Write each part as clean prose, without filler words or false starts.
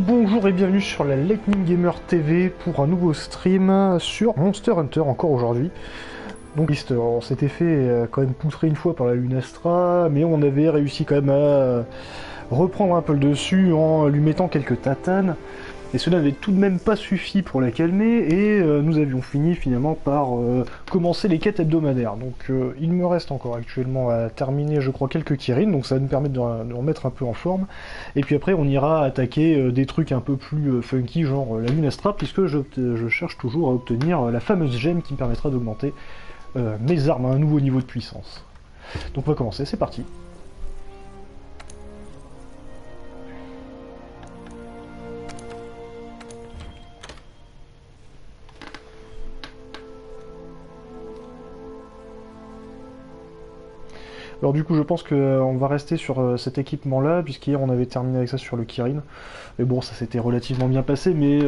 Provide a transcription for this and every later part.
Bonjour et bienvenue sur la Lightning Gamer TV pour un nouveau stream sur Monster Hunter encore aujourd'hui. Donc on s'était fait quand même poutrer une fois par la Lunastra, mais on avait réussi quand même à reprendre un peu le dessus en lui mettant quelques tatanes. Et cela n'avait tout de même pas suffi pour la calmer, et nous avions fini finalement par commencer les quêtes hebdomadaires. Donc il me reste encore actuellement à terminer, je crois, quelques Kirin, donc ça va nous permettre de remettre un peu en forme. Et puis après, on ira attaquer des trucs un peu plus funky, genre la Lunastra, puisque je cherche toujours à obtenir la fameuse gemme qui me permettra d'augmenter mes armes à un nouveau niveau de puissance. Donc on va commencer, c'est parti. Alors du coup je pense qu'on va rester sur cet équipement là, puisqu'hier on avait terminé avec ça sur le Kirin. Mais bon, ça s'était relativement bien passé, mais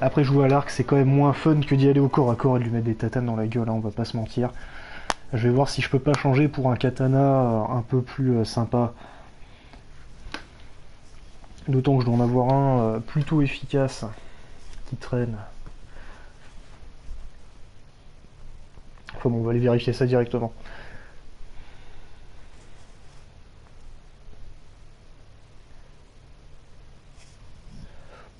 après jouer à l'arc c'est quand même moins fun que d'y aller au corps à corps et de lui mettre des tatanes dans la gueule, hein, on va pas se mentir. Je vais voir si je peux pas changer pour un katana un peu plus sympa. D'autant que je dois en avoir un plutôt efficace qui traîne. Enfin bon, on va aller vérifier ça directement.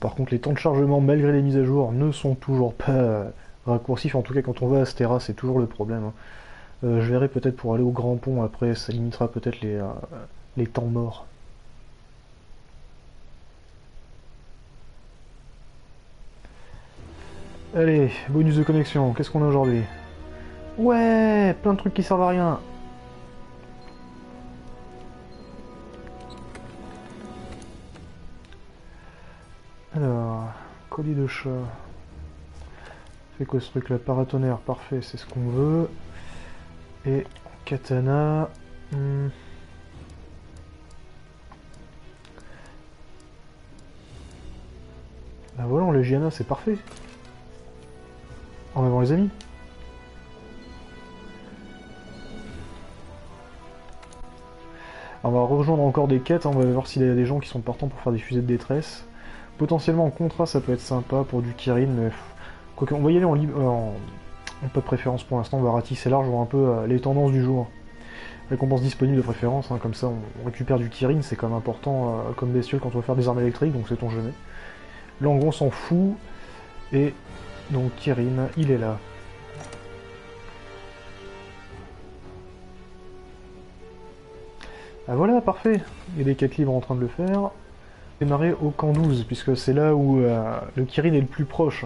Par contre, les temps de chargement, malgré les mises à jour, ne sont toujours pas raccourcis. En tout cas, quand on va à Astera, c'est toujours le problème, hein. Je verrai peut-être pour aller au Grand Pont après, ça limitera peut-être les temps morts. Allez, bonus de connexion, qu'est-ce qu'on a aujourd'hui? Ouais, plein de trucs qui servent à rien. Alors, colis de chat. C'est quoi ce truc là? Paratonnerre, parfait, c'est ce qu'on veut. Et katana. Bah voilà, on les Giana, c'est parfait. En avant les amis. On va rejoindre encore des quêtes, hein, on va voir s'il y a des gens qui sont partants pour faire des fusées de détresse. Potentiellement en contrat ça peut être sympa pour du Kirin, mais quoique on va y aller en pas de préférence pour l'instant, on va ratisser large, voir un peu les tendances du jour. Récompense disponible de préférence, hein, comme ça on récupère du Kirin, c'est quand même important comme bestiole quand on va faire des armes électriques, donc sait-on jamais. Là en gros on s'en fout, et donc Kirin, il est là. Ah voilà, parfait. Il y a des quêtes libres en train de le faire. Démarrer au camp 12, puisque c'est là où le Kirin est le plus proche.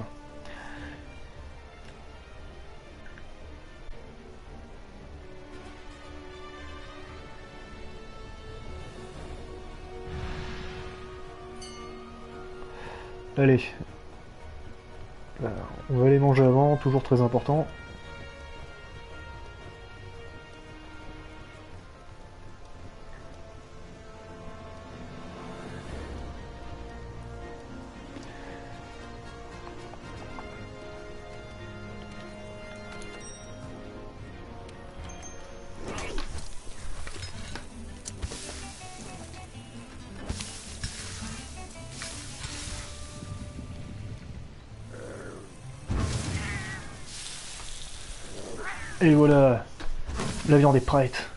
Allez. On va aller manger avant, toujours très important. Et voilà, la viande est prête.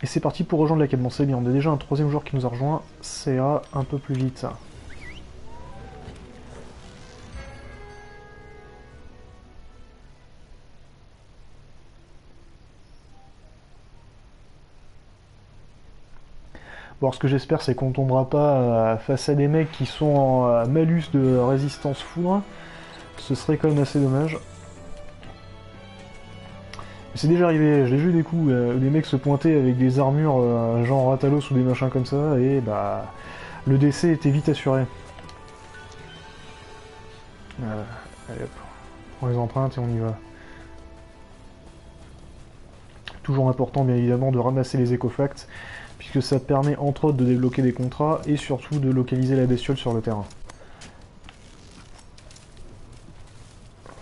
Et c'est parti pour rejoindre la quête. Bon, c'est bien, on a déjà un troisième joueur qui nous a rejoint, ça ira un peu plus vite ça. Bon, ce que j'espère, c'est qu'on tombera pas face à des mecs qui sont en malus de résistance foudre. Ce serait quand même assez dommage. C'est déjà arrivé, j'ai vu des coups où des mecs se pointaient avec des armures genre Ratalos ou des machins comme ça, et bah le décès était vite assuré. Allez hop, on prend les empreintes et on y va. Toujours important bien évidemment de ramasser les écofacts, puisque ça permet entre autres de débloquer des contrats et surtout de localiser la bestiole sur le terrain.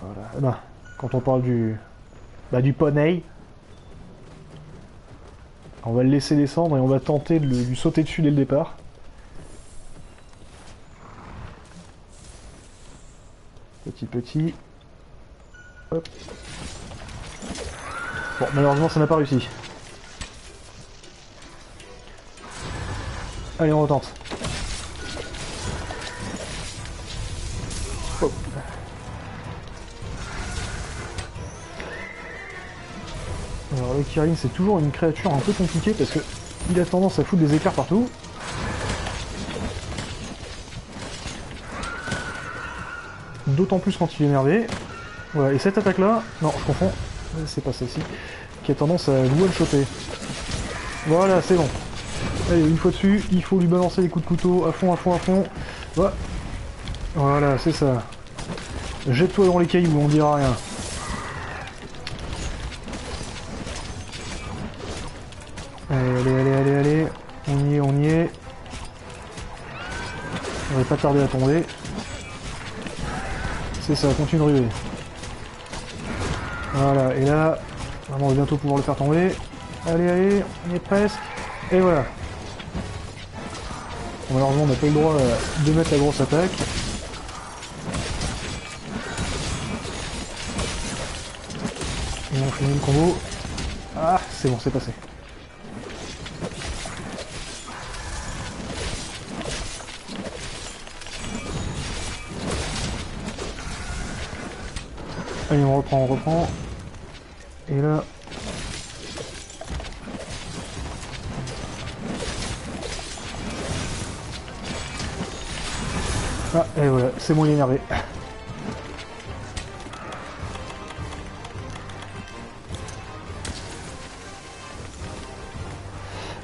Voilà, bah, quand on parle du poney. On va le laisser descendre et on va tenter de lui sauter dessus dès le départ. Petit. Hop. Bon, malheureusement ça n'a pas réussi. Allez, on retente. Hop. Alors le Kirin c'est toujours une créature un peu compliquée parce que il a tendance à foutre des éclairs partout. D'autant plus quand il est énervé. Voilà, et cette attaque là, non je confonds, c'est pas celle-ci, qui a tendance à le one-shotter. Voilà, c'est bon. Allez, une fois dessus, il faut lui balancer les coups de couteau à fond. Voilà, c'est ça. Jette-toi dans les cailloux, on dira rien. Allez. On y est. On va pas tarder à tomber. C'est ça, continue de ruer. Voilà, et là, on va bientôt pouvoir le faire tomber. Allez, on y est presque. Et voilà. Bon, malheureusement, on n'a pas eu le droit de mettre la grosse attaque. Et on finit le combo. Ah, c'est bon, c'est passé. Allez, on reprend. Et là... Ah, et voilà, c'est bon, il est énervé.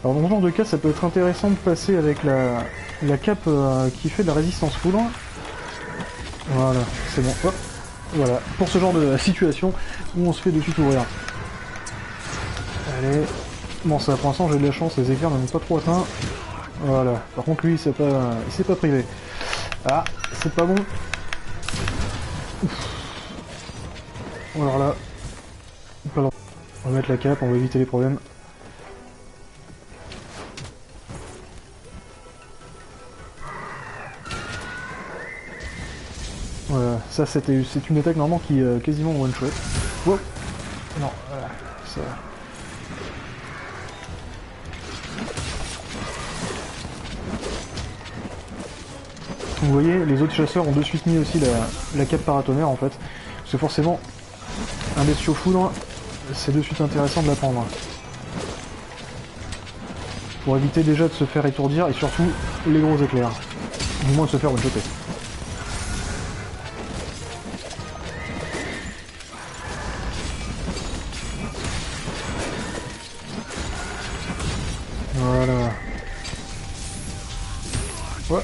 Alors dans ce genre de cas, ça peut être intéressant de passer avec la cape qui fait de la résistance foudre. Voilà, c'est bon. Hop. Voilà, pour ce genre de situation où on se fait de suite ouvrir. Allez. Bon, ça, pour l'instant, j'ai de la chance, les éclairs n'ont pas trop atteint. Voilà. Par contre, lui, il s'est pas privé. Ah, c'est pas bon. Ouf. Alors là, on va mettre la cape, on va éviter les problèmes. Voilà, ça c'est une attaque normalement qui est quasiment one shot. Wow. Non, voilà, ça... Vous voyez, les autres chasseurs ont de suite mis aussi la cape paratonnerre en fait. Parce que forcément, un bestiau foudre, c'est de suite intéressant de la prendre. Pour éviter déjà de se faire étourdir et surtout les gros éclairs. Du moins de se faire one-shotter. Voilà. Ouais.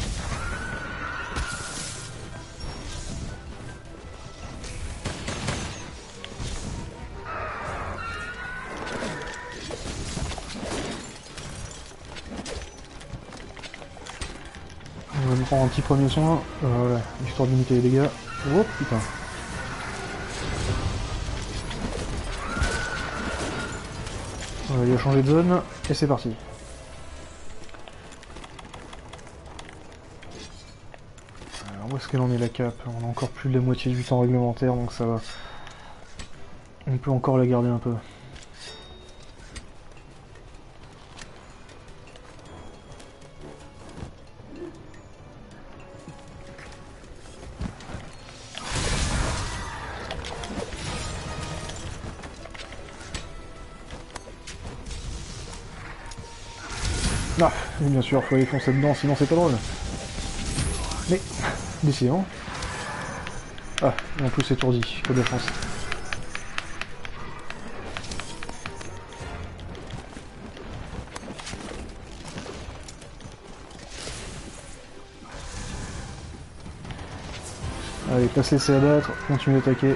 On va nous prendre un petit premier soin, voilà, histoire de limiter les dégâts. Oh putain. Il a changé de zone, et c'est parti. Alors où est-ce qu'elle en est la cape? On a encore plus de la moitié du temps réglementaire, donc ça va. On peut encore la garder un peu. Ah, bien sûr, faut aller foncer dedans, sinon c'est pas drôle. Mais, décidément. Ah, et en plus étourdi, faut de la chance. Allez, pas se laisser abattre, continue d'attaquer.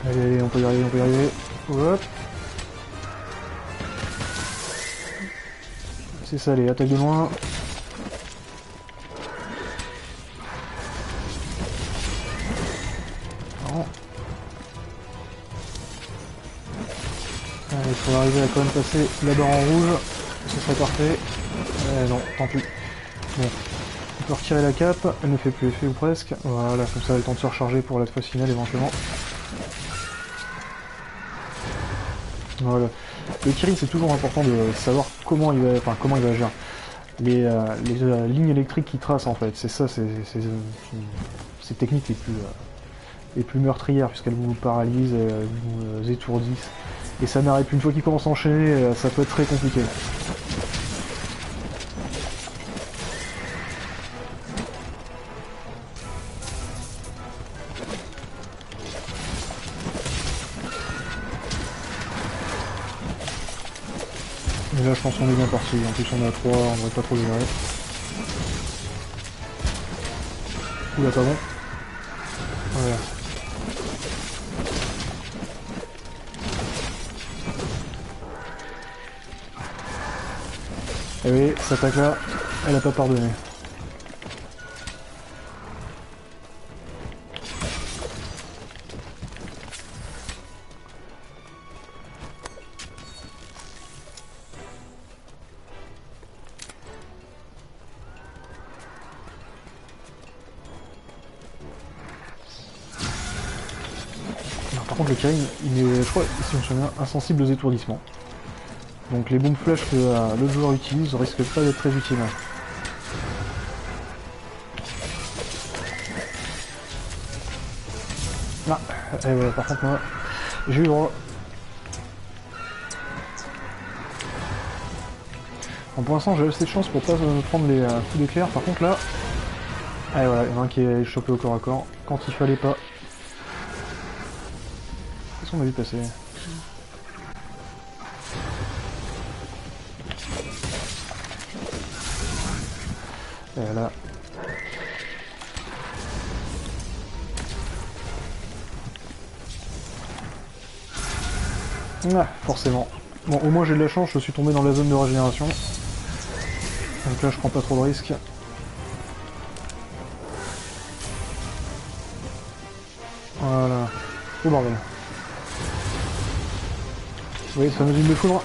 Allez, on peut y arriver. Hop. C'est ça, allez, attaque de loin. arriver à quand même passer la barre en rouge, ce serait parfait. Non, tant pis. Bon, on peut retirer la cape, elle ne fait plus effet ou presque. Voilà, comme ça elle a le temps de se recharger pour la phase finale éventuellement. Voilà. Le Kirin, c'est toujours important de savoir comment il va, enfin, comment il va agir. Les lignes électriques qu'il trace en fait, c'est ça, c'est ces techniques les plus meurtrières, puisqu'elles vous paralysent, elles vous étourdissent. Et ça n'arrête plus, une fois qu'il commence à enchaîner, ça peut être très compliqué. Et là je pense qu'on est bien parti, en plus on est à 3, on devrait pas trop gérer. Oula, pas bon. Voilà. Et oui, cette attaque là, elle a pas pardonné. Par contre le Kirin, il est, je crois, si je me souviens, insensible aux étourdissements. Donc les bombes flash que l'autre joueur utilise risquent pas d'être très utiles. Ah, et voilà, par contre moi, j'ai eu le droit. Bon, pour l'instant j'ai assez de chance pour pas prendre les coups d'éclair, par contre là... Ah voilà, il y en a un qui est chopé au corps à corps, quand il fallait pas. Qu'est-ce qu'on a vu passer? Et là... Ah, forcément. Bon, au moins j'ai de la chance, je suis tombé dans la zone de régénération. Donc là je prends pas trop de risques. Voilà. Oh bordel. Vous voyez ce fameux huile de foudre?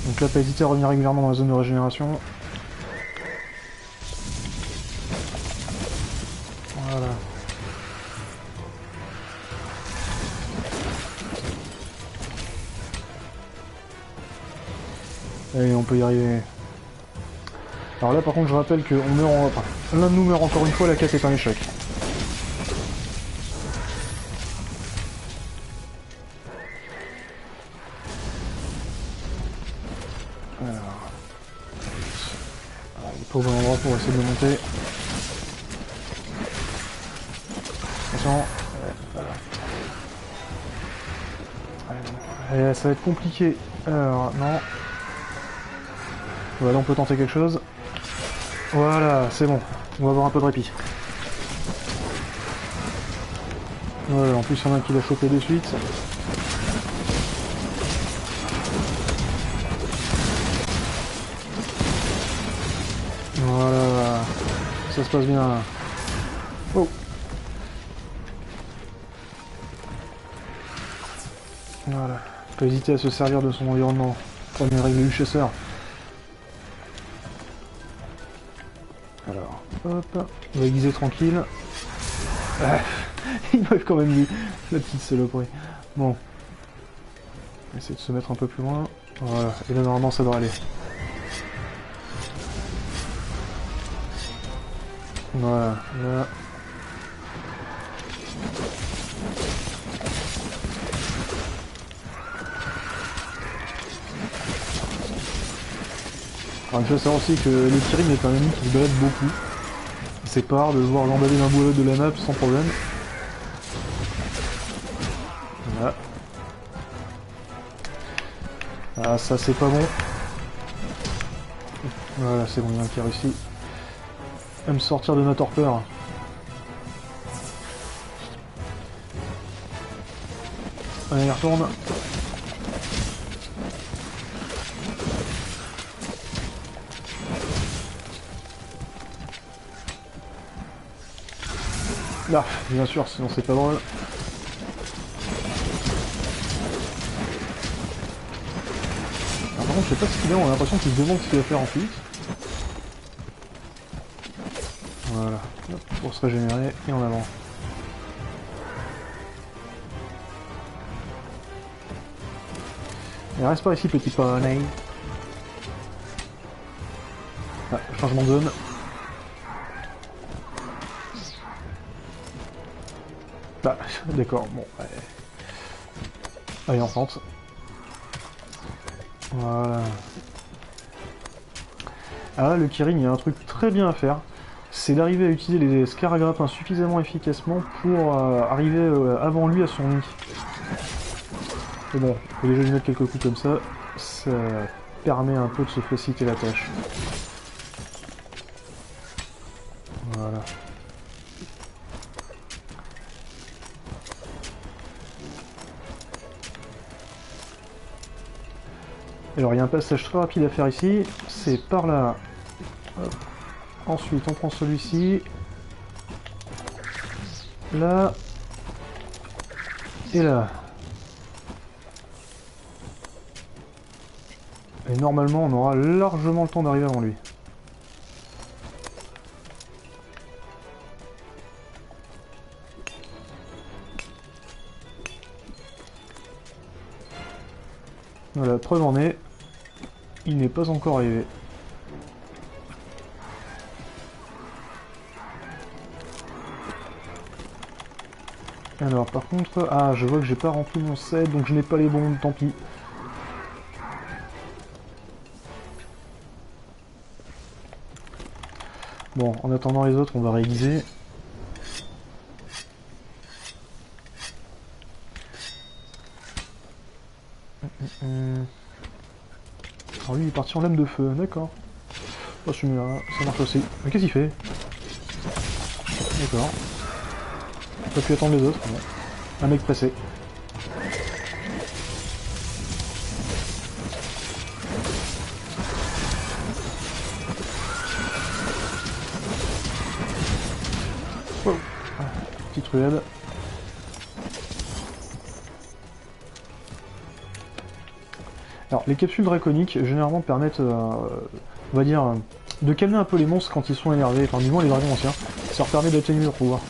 Donc là pas hésiter à revenir régulièrement dans la zone de régénération. Voilà. Allez, on peut y arriver. Alors là par contre je rappelle qu'on meurt en... Enfin, l'un de nous meurt encore une fois, la quête est un échec. Alors... il n'est pas au bon endroit pour essayer de le monter. Attention. Allez, ça va être compliqué. Alors, non. Voilà, on peut tenter quelque chose. Voilà, c'est bon. On va avoir un peu de répit. Voilà, en plus il y en a un qui l'a chopé de suite. Voilà. Ça se passe bien. Oh. Voilà. Pas hésiter à se servir de son environnement. Première règle du chasseur. Alors, hop, on va aiguiser tranquille. Ah, il m'avait quand même vu, la petite saloperie. Bon. On va essayer de se mettre un peu plus loin. Voilà, et là normalement ça devrait aller. Voilà, là. Alors, il faut savoir aussi que le Kirin est un ennemi qui se balade beaucoup. C'est pas rare de le voir l'emballer d'un bout à l'autre de la map sans problème. Voilà. Ah, ça c'est pas bon. Voilà, c'est bon, il y en a un qui a réussi à me sortir de ma torpeur. Allez, il retourne. Ah, bien sûr, sinon c'est pas drôle. Alors, par contre, je sais pas ce qu'il a, on a l'impression qu'il se demande ce qu'il va faire ensuite. Voilà, hop, pour se régénérer, et en avant. Et reste par ici, petit poney. Ah, changement de zone. Bah, d'accord, bon, ouais. Allez, on tente. Voilà. Ah là, le Kirin, il y a un truc très bien à faire. C'est d'arriver à utiliser les scaragrappins suffisamment efficacement pour arriver avant lui à son nid. Mais bon, il faut déjà lui mettre quelques coups comme ça. Ça permet un peu de se faciliter la tâche. Voilà. Alors il y a un passage très rapide à faire ici, c'est par là. Hop. Ensuite on prend celui-ci. Là. Et là. Et normalement on aura largement le temps d'arriver avant lui. Voilà, preuve en est, il n'est pas encore arrivé. Alors par contre, ah je vois que j'ai pas rempli mon set, donc je n'ai pas les bombes, tant pis. Bon, en attendant les autres, on va réaliser. Alors lui il est parti en lame de feu, d'accord. Oh celui-là, ça marche aussi. Mais qu'est-ce qu'il fait? D'accord. Pas pu attendre les autres, bon. Un mec pressé. Wow. Petite ruelle. Alors, les capsules draconiques, généralement, permettent, on va dire, de calmer un peu les monstres quand ils sont énervés, enfin, du moins les dragons anciens. Ça leur permet d'atténuer leur pouvoir.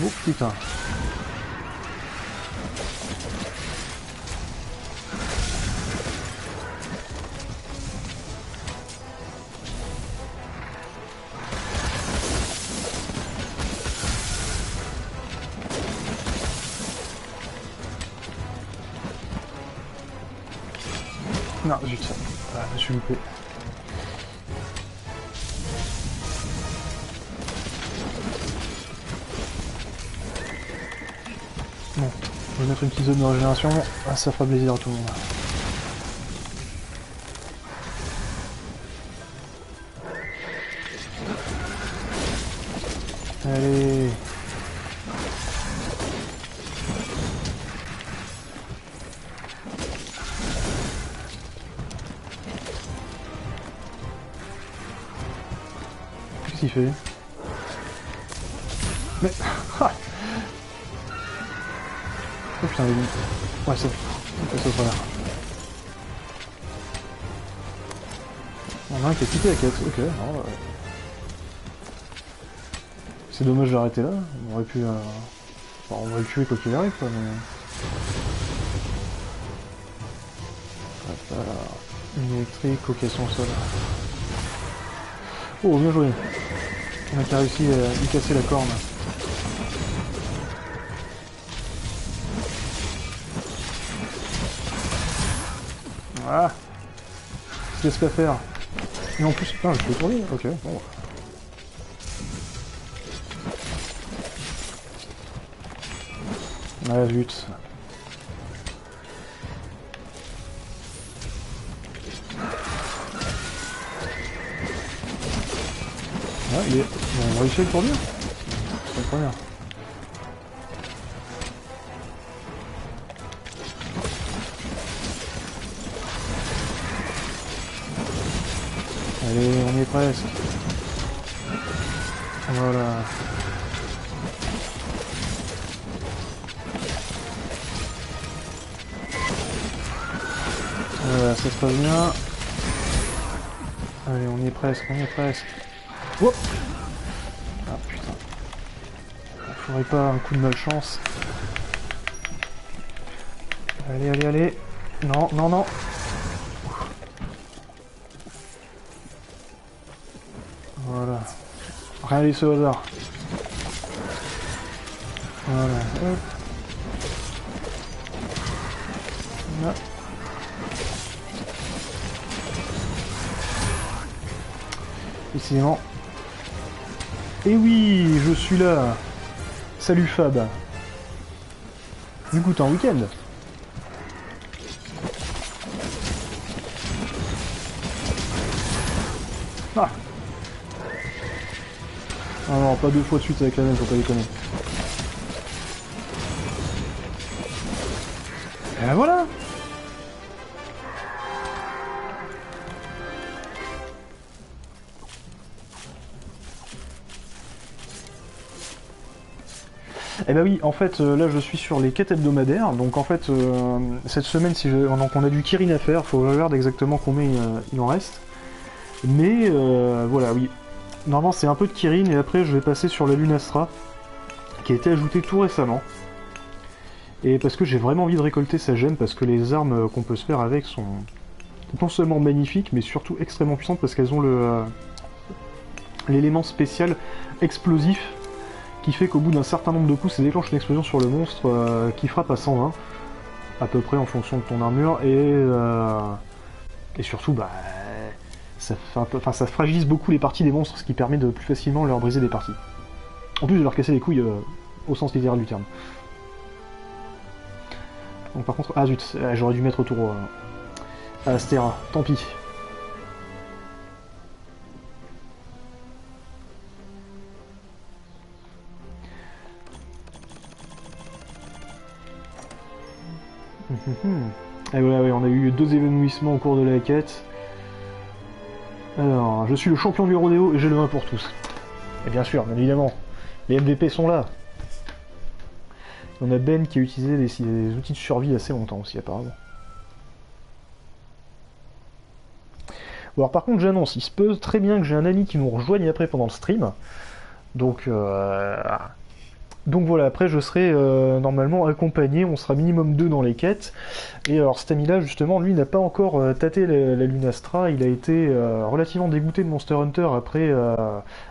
Oh, putain. Non, zut. Ah, je me suis loupé. Bon, je vais mettre une petite zone de régénération. Ah, ça fera plaisir à tout le monde. Allez. Qu'est-ce qu'il fait? Mais... Oh putain, les lignes. Ouais, c'est... Ok, ça voilà. On a un qui a quitté la quête, ok. Alors, c'est dommage d'arrêter là, on aurait pu... Enfin, on va le tuer quoi qu'il arrive, quoi, mais... Hop, là. Une électrique, ok, son sol. Oh, bien joué. On a réussi à lui casser la corne. Voilà. Il se laisse pas faire. Et en plus, putain, je peux tourner, ok, bon. Ouais, zut. Ouais, il est... Bon, on a réussi à le tourner. C'est la première. Allez, on y est presque. Voilà. Voilà, ça se passe bien. Allez, on y est presque, on y est presque. Hop. Ah putain. Il faudrait pas un coup de malchance. Allez, allez, allez. Non, non, non. Voilà. Rien laisser au hasard. Voilà. Hop. Là. Décidément. Et oui, je suis là. Salut Fab. Du coup, t'es en week-end. Ah. Ah non, pas deux fois de suite avec la même, faut pas déconner. Et ben voilà. Eh ben oui, en fait, là je suis sur les quêtes hebdomadaires, donc en fait, cette semaine, donc on a du Kirin à faire, faut que je regarde exactement combien il en reste. Mais voilà, oui. Normalement c'est un peu de Kirin, et après je vais passer sur la Lunastra, qui a été ajoutée tout récemment. Et parce que j'ai vraiment envie de récolter sa gemme, parce que les armes qu'on peut se faire avec sont non seulement magnifiques, mais surtout extrêmement puissantes, parce qu'elles ont l'élément spécial explosif, qui fait qu'au bout d'un certain nombre de coups, ça déclenche une explosion sur le monstre qui frappe à 120, à peu près en fonction de ton armure, et surtout, bah, ça fragilise beaucoup les parties des monstres, ce qui permet de plus facilement leur briser des parties. En plus de leur casser les couilles au sens littéral du terme. Donc par contre, ah zut, j'aurais dû mettre autour à Astera, tant pis. Et voilà, ouais, on a eu 2 évanouissements au cours de la quête. Alors, je suis le champion du rodéo et j'ai le 1 pour tous. Et bien sûr, bien évidemment, les MVP sont là. On a Ben qui a utilisé des outils de survie assez longtemps aussi, apparemment. Bon, alors par contre, j'annonce, il se peut très bien que j'ai un ami qui nous rejoigne après pendant le stream. Donc voilà, après je serai normalement accompagné, on sera minimum 2 dans les quêtes. Et alors cet ami-là, justement, lui n'a pas encore tâté la Lunastra, il a été relativement dégoûté de Monster Hunter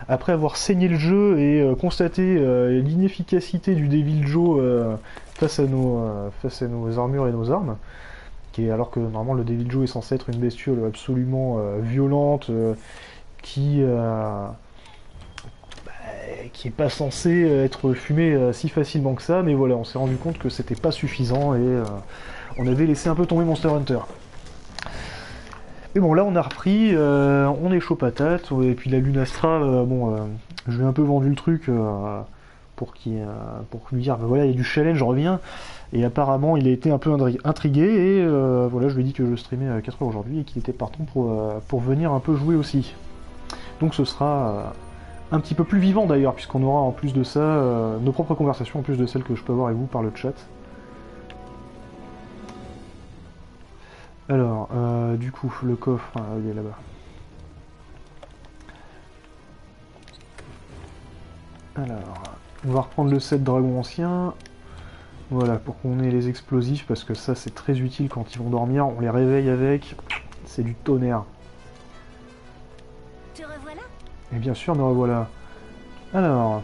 après avoir saigné le jeu et constaté l'inefficacité du Devil Joe face à nos armures et nos armes. Alors que normalement le Devil Joe est censé être une bestiole absolument violente, qui est pas censé être fumé si facilement que ça, mais voilà, on s'est rendu compte que c'était pas suffisant et on avait laissé un peu tomber Monster Hunter. Mais bon, là on a repris, on est chaud patate, et puis la Lunastra, je lui ai un peu vendu le truc pour lui dire, bah voilà, il y a du challenge, je reviens, et apparemment il a été un peu intrigué, et voilà, je lui ai dit que je streamais à 4h aujourd'hui, et qu'il était partant pour venir un peu jouer aussi. Donc ce sera un petit peu plus vivant d'ailleurs, puisqu'on aura en plus de ça nos propres conversations, en plus de celles que je peux avoir avec vous par le chat. Alors, du coup, le coffre, il est là-bas. Alors, on va reprendre le set dragon ancien. Voilà, pour qu'on ait les explosifs, parce que ça c'est très utile quand ils vont dormir, on les réveille avec, c'est du tonnerre. Te revoilà ? Et bien sûr, me revoilà. Alors...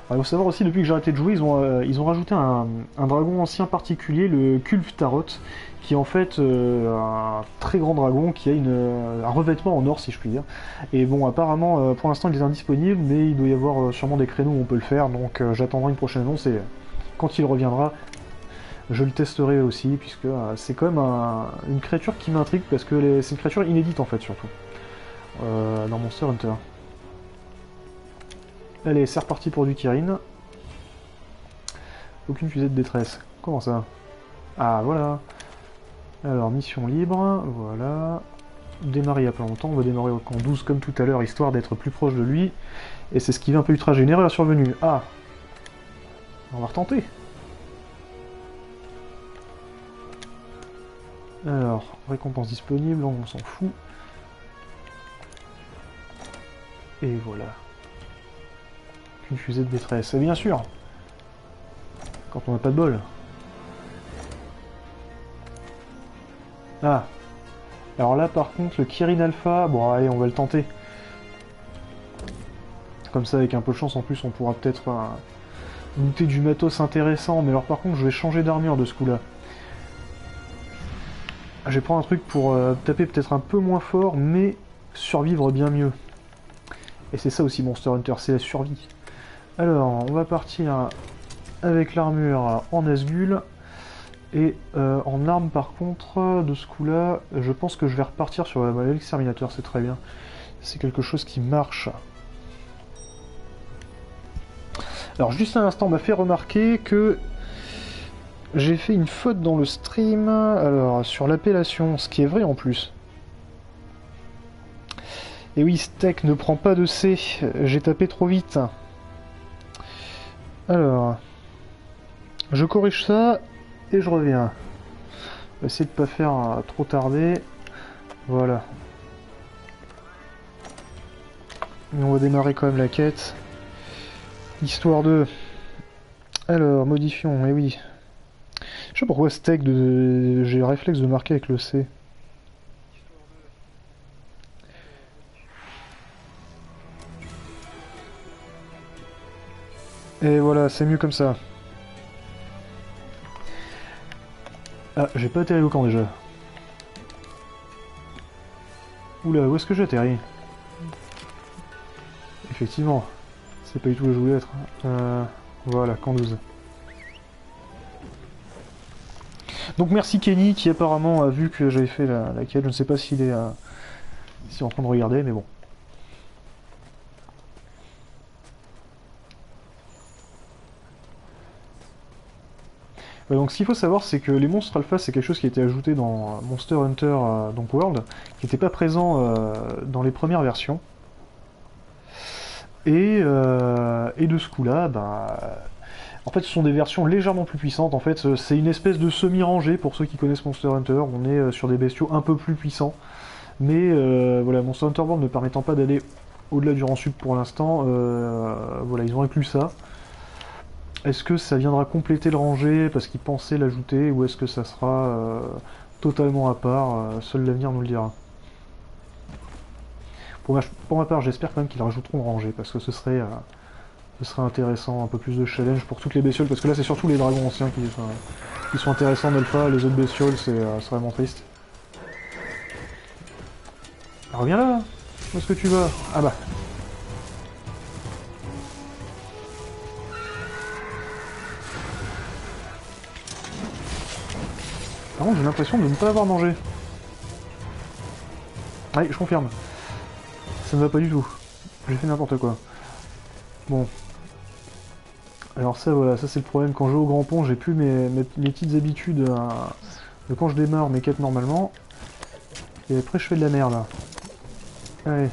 il faut savoir aussi, depuis que j'ai arrêté de jouer, ils ont rajouté un dragon ancien particulier, le Kulf Tarot, qui est en fait un très grand dragon qui a un revêtement en or, si je puis dire. Et bon, apparemment, pour l'instant, il est indisponible, mais il doit y avoir sûrement des créneaux où on peut le faire, donc j'attendrai une prochaine annonce, et quand il reviendra, je le testerai aussi, puisque c'est quand même une créature qui m'intrigue, parce que c'est une créature inédite, en fait, surtout, dans Monster Hunter. Allez, c'est reparti pour du Kirin. Aucune fusée de détresse. Comment ça? Ah, voilà. Alors, mission libre, voilà. Démarrer il y a pas longtemps, on va démarrer au camp 12 comme tout à l'heure, histoire d'être plus proche de lui. Et c'est ce qui vient un peu du trajet. Une erreur survenue. Ah, on va retenter. Alors, récompense disponible, on s'en fout. Et voilà. Une fusée de détresse, et bien sûr. Quand on n'a pas de bol. Ah. Alors là, par contre, le Kirin Alpha, bon, allez, on va le tenter. Comme ça, avec un peu de chance, en plus, on pourra peut-être monter du matos intéressant. Mais alors, par contre, je vais changer d'armure de ce coup-là. Je vais prendre un truc pour taper peut-être un peu moins fort, mais survivre bien mieux. Et c'est ça aussi Monster Hunter, c'est la survie. Alors, on va partir avec l'armure en Nazgûl. Et en arme, par contre, de ce coup-là, je pense que je vais repartir sur l'exterminateur, c'est très bien. C'est quelque chose qui marche. Alors, juste un instant, on m'a fait remarquer que j'ai fait une faute dans le stream, alors, sur l'appellation, ce qui est vrai en plus. Et oui, Steak ne prend pas de C, j'ai tapé trop vite. Alors, je corrige ça, et je reviens. On va essayer de pas faire trop tarder. Voilà. Et on va démarrer quand même la quête. Histoire de... Alors, modifions, et oui. Je sais pas pourquoi Steak, j'ai le réflexe de marquer avec le C. Et voilà, c'est mieux comme ça. Ah, j'ai pas atterri au camp déjà. Oula, où est-ce que j'atterris? Effectivement, c'est pas du tout où je voulais être. Voilà, camp 12. Donc merci Kenny qui apparemment a vu que j'avais fait la quête. Je ne sais pas s'il est, en train de regarder, mais bon. Donc ce qu'il faut savoir, c'est que les monstres alpha, c'est quelque chose qui a été ajouté dans Monster Hunter donc World, qui n'était pas présent dans les premières versions. Et de ce coup-là, en fait, ce sont des versions légèrement plus puissantes. En fait, c'est une espèce de semi-rangée pour ceux qui connaissent Monster Hunter. On est sur des bestiaux un peu plus puissants. Mais voilà, Monster Hunter World ne permettant pas d'aller au-delà du rang sub pour l'instant, voilà, ils ont inclus ça. Est-ce que ça viendra compléter le rangé parce qu'ils pensaient l'ajouter, ou est-ce que ça sera totalement à part? Seul l'avenir nous le dira. Pour ma part, j'espère quand même qu'ils rajouteront le rangé, parce que ce serait intéressant, un peu plus de challenge pour toutes les bestioles, parce que là c'est surtout les dragons anciens qui sont intéressants d'alpha, les autres bestioles c'est vraiment triste. Alors, reviens là! Où est-ce que tu vas? Ah bah! Par contre, j'ai l'impression de ne pas avoir mangé. Allez, je confirme. Ça ne va pas du tout. J'ai fait n'importe quoi. Bon. Alors ça, voilà, ça c'est le problème. Quand je vais au grand pont, j'ai plus mes petites habitudes de quand je démarre mes quêtes normalement. Et après, je fais de la merde, là. Allez.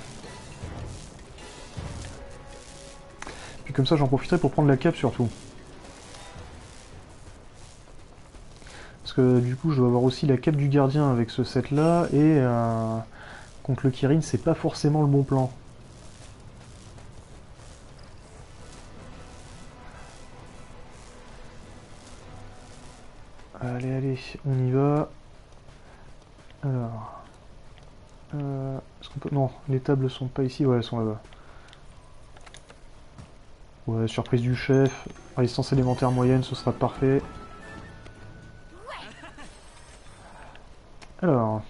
Puis comme ça, j'en profiterai pour prendre la cape, surtout. Parce que du coup, je dois avoir aussi la cape du gardien avec ce set-là, et contre le Kirin, c'est pas forcément le bon plan. Allez, allez, on y va. Alors... est-ce qu'on peut... Non, les tables sont pas ici, ouais, elles sont là-bas. Ouais, surprise du chef. Résistance élémentaire moyenne, ce sera parfait. Alors...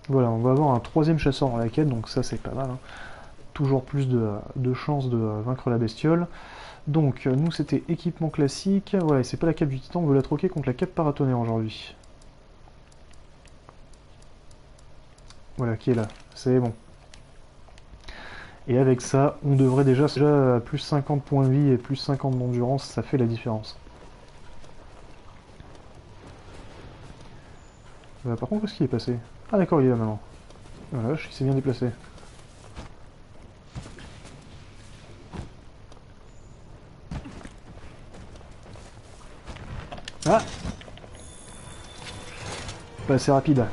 Voilà, on va avoir un troisième chasseur dans la quête, donc ça c'est pas mal. Hein. Toujours plus de chances de vaincre la bestiole. Donc, nous c'était équipement classique. Voilà, et c'est pas la cape du titan, on veut la troquer contre la cape paratonnerre aujourd'hui. Voilà, qui est là. C'est bon. Et avec ça, on devrait déjà à plus 50 points de vie et plus 50 d'endurance, ça fait la différence. Par contre, où est-ce qu'il est passé? Ah d'accord, il est là maintenant. Voilà, il s'est bien déplacé. Ah! Pas assez rapide.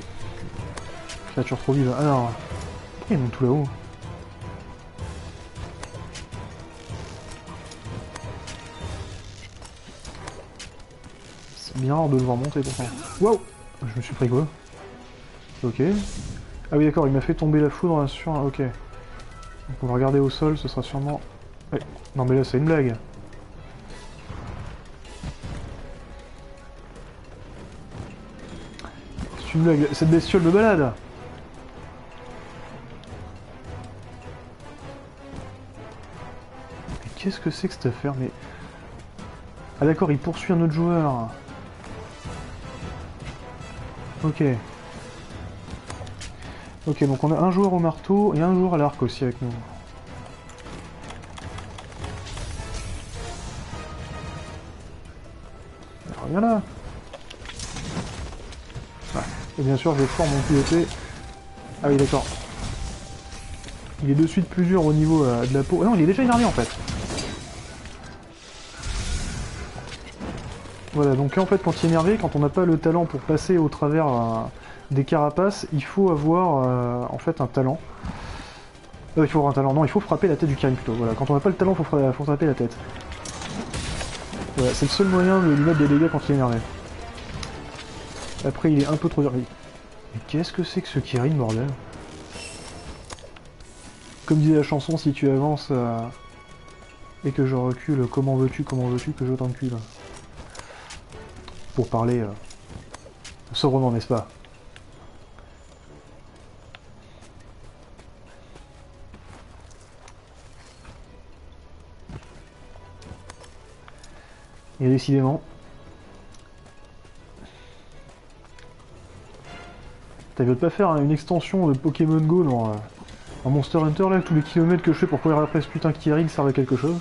Créature trop vive. Alors... Pourquoi ils montent tout là-haut? C'est bien rare de le voir monter pourtant. Waouh! Je me suis pris quoi? Ok. Ah oui d'accord, il m'a fait tomber la foudre sur un... Ok. Donc on va regarder au sol, ce sera sûrement... Ouais. Non mais là c'est une blague. C'est une blague, cette bestiole me balade. Mais qu'est-ce que c'est que cette affaire? Mais... Ah d'accord, il poursuit un autre joueur. Ok. Ok, donc on a un joueur au marteau et un joueur à l'arc aussi avec nous. Alors, viens là. Ah. Et bien sûr, je forme mon piloté. Ah oui, d'accord. Il est de suite plus dur au niveau de la peau. Ah non, il est déjà énervé en fait. Voilà, donc là en fait, quand il est énervé, quand on n'a pas le talent pour passer au travers des carapaces, il faut avoir en fait un talent. Il faut avoir un talent, non, il faut frapper la tête du Kirin plutôt. Voilà, quand on n'a pas le talent, faut frapper la tête. Voilà, c'est le seul moyen de lui mettre des dégâts quand il est énervé. Après, il est un peu trop dur. Mais qu'est-ce que c'est que ce Kirin, bordel? Comme disait la chanson, si tu avances et que je recule, comment veux-tu que je t'encule? Pour parler sobrement, n'est-ce pas? Et décidément... T'avais pas faire une extension de Pokémon Go dans Monster Hunter, là, tous les kilomètres que je fais pour courir après ce putain de Kirin servent à quelque chose?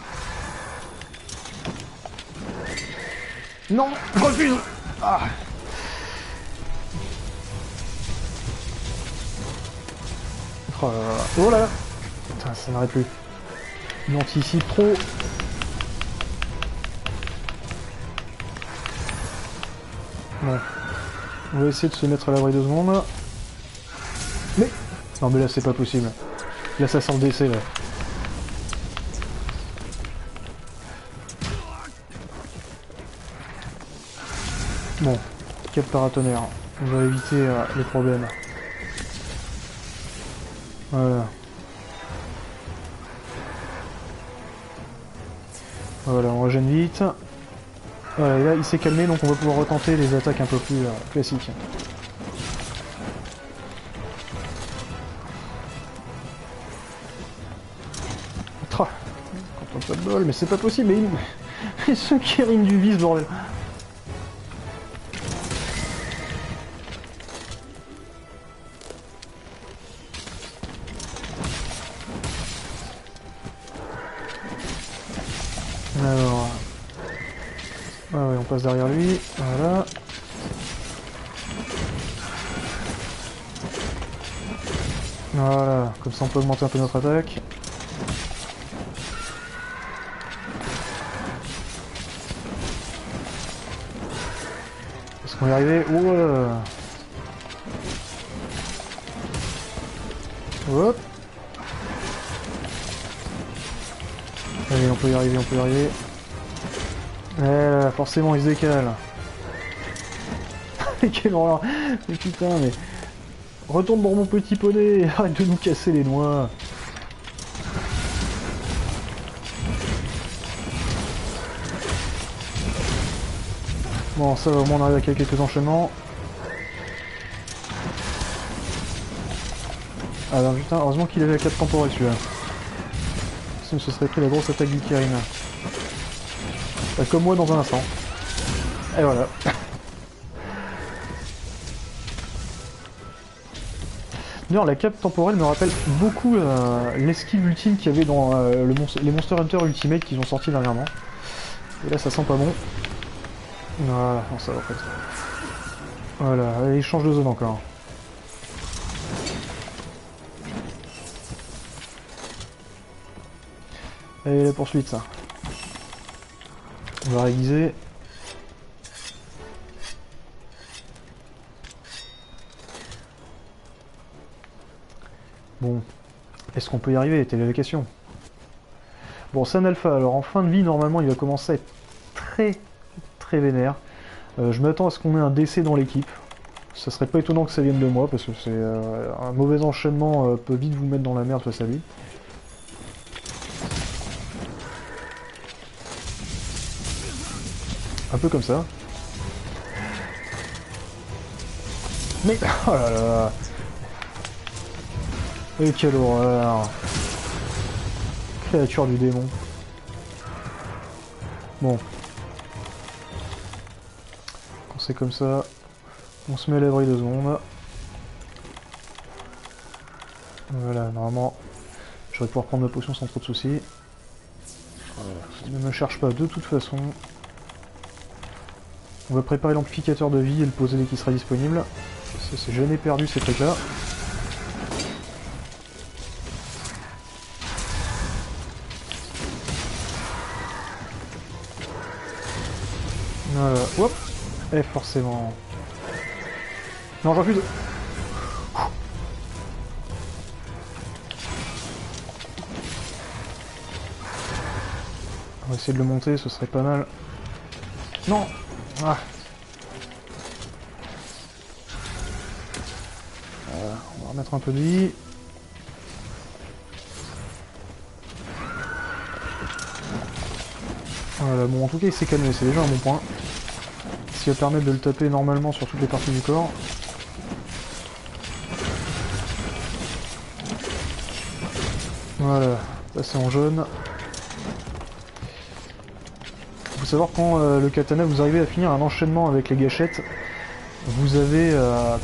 Non! Je refuse! Ah. Oh là là! Oh là là. Putain, ça n'arrête plus. Il anticipe trop. Bon. On va essayer de se mettre à l'abri 2 secondes. Mais... Non mais là c'est pas possible. Là ça sent le décès là. Bon. Cap paratonnerre. On va éviter les problèmes. Voilà. Voilà, on régène vite. Voilà, et là il s'est calmé donc on va pouvoir retenter les attaques un peu plus classiques. Tra. Quand on pas de bol, mais c'est pas possible, mais il... ce Kirin du vice, bordel. Alors... Ah ouais, on passe derrière lui, voilà. Voilà, comme ça on peut augmenter un peu notre attaque. Est-ce qu'on va y arriver? Ouah. Hop. Allez, on peut y arriver, on peut y arriver. Forcément il se décale. Quelle horreur. Mais putain, mais... Retourne dans mon petit poney, arrête de nous casser les noix. Bon, ça va, au moins on arrive à quelques enchaînements. Ah ben putain, heureusement qu'il avait la cape temporelle celui-là. Sinon ce serait pris la grosse attaque du Kirin. Comme moi dans un instant. Et voilà. D'ailleurs, la cape temporelle me rappelle beaucoup l'esquive ultime qu'il y avait dans les Monster Hunter Ultimate qu'ils ont sorti dernièrement. Et là, ça sent pas bon. Voilà, non, ça va en fait. Voilà, allez, il change de zone encore. Allez, la poursuite, ça. On va réviser. Bon, est-ce qu'on peut y arriver? Telle est la question. Bon, c'est un alpha, alors en fin de vie, normalement, il va commencer à être très vénère. Je m'attends à ce qu'on ait un décès dans l'équipe. Ça serait pas étonnant que ça vienne de moi, parce que c'est un mauvais enchaînement peut vite vous mettre dans la merde face à lui. Un peu comme ça. Mais... oh là là. Et quelle horreur. Créature du démon. Bon. Quand c'est comme ça, on se met à l'abri 2 secondes. Voilà, normalement, je vais pouvoir prendre ma potion sans trop de soucis. Ne me cherche pas de toute façon. On va préparer l'amplificateur de vie et le poser dès qu'il sera disponible. Ça c'est jamais perdu ces trucs là. Voilà, hop. Et forcément... non, je refuse. On va essayer de le monter, ce serait pas mal. Non. Ah. On va remettre un peu de vie. Voilà, bon en tout cas il s'est calmé, c'est déjà un bon point. Ce qui va permettre de le taper normalement sur toutes les parties du corps. Voilà, passer en jaune. Il faut savoir quand le katana vous arrivez à finir un enchaînement avec les gâchettes, vous avez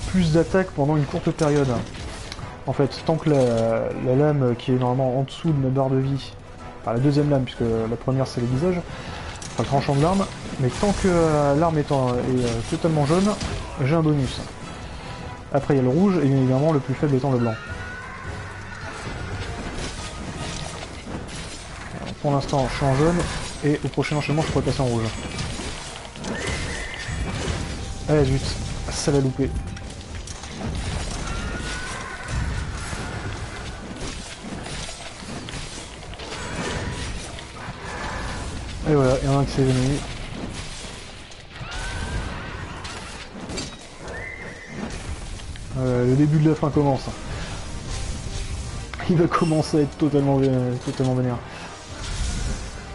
plus d'attaques pendant une courte période. En fait, tant que la lame qui est normalement en dessous de ma barre de vie, enfin la deuxième lame puisque la première c'est le visage, enfin le tranchant de l'arme, mais tant que l'arme est totalement jaune, j'ai un bonus. Après il y a le rouge et bien évidemment le plus faible étant le blanc. Alors, pour l'instant je suis en jaune et au prochain enchaînement je pourrais passer en rouge. Ah zut, ça l'a loupé. Et voilà, il y en a un qui s'est évanoui. Le début de la fin commence. Il va commencer à être totalement vénère.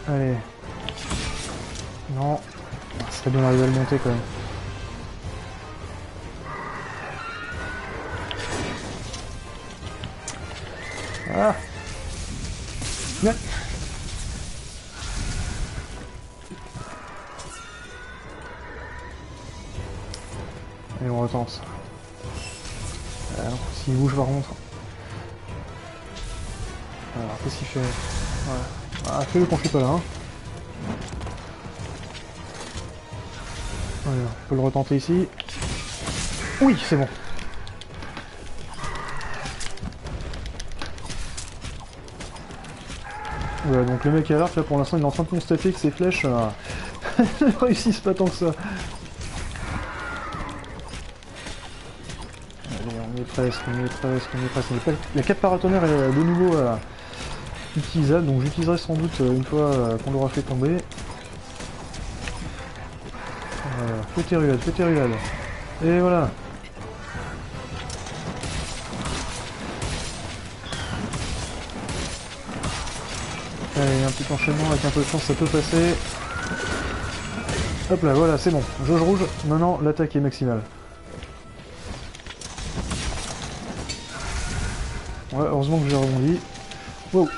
Allez. Non. Ça serait bien d'arriver à le monter quand même. Ah. Ouais. Allez, on retente. S'il bouge par contre. Alors, qu'est-ce qu'il fait? Voilà. Ah, fais-le quand je suis pas là. Hein. Voilà, on peut le retenter ici. Oui, c'est bon. Voilà, donc le mec à l'arc, là, pour l'instant, il est en train de constater que ses flèches ne réussissent pas tant que ça. On y est presque, on y est presque. La cape paratonnerre est de nouveau utilisable, donc j'utiliserai sans doute une fois qu'on l'aura fait tomber. Voilà, feu tes ruades. Et voilà. Allez, un petit enchaînement avec un peu de chance, ça peut passer. Hop là, voilà, c'est bon. Jauge rouge, maintenant l'attaque est maximale. Ouais, heureusement que j'ai rebondi. Wow.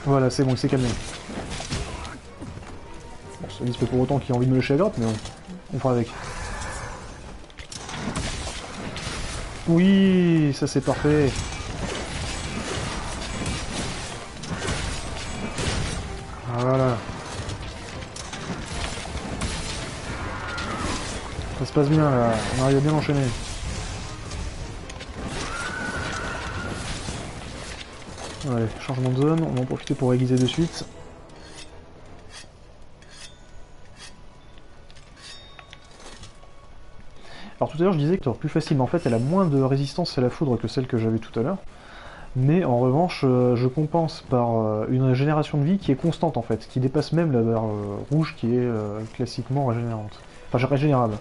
Voilà, c'est bon, il s'est calmé. Bon, ça dit pas pour autant qu'il a envie de me lâcher la grappe, mais on fera avec. Oui, ça c'est parfait. Voilà. Ça se passe bien là, on arrive à bien enchaîner. Allez, changement de zone, on va en profiter pour aiguiser de suite. Alors tout à l'heure je disais que c'était plus facile, mais en fait elle a moins de résistance à la foudre que celle que j'avais tout à l'heure. Mais en revanche, je compense par une génération de vie qui est constante en fait, qui dépasse même la barre rouge qui est classiquement régénérante. Enfin régénérable.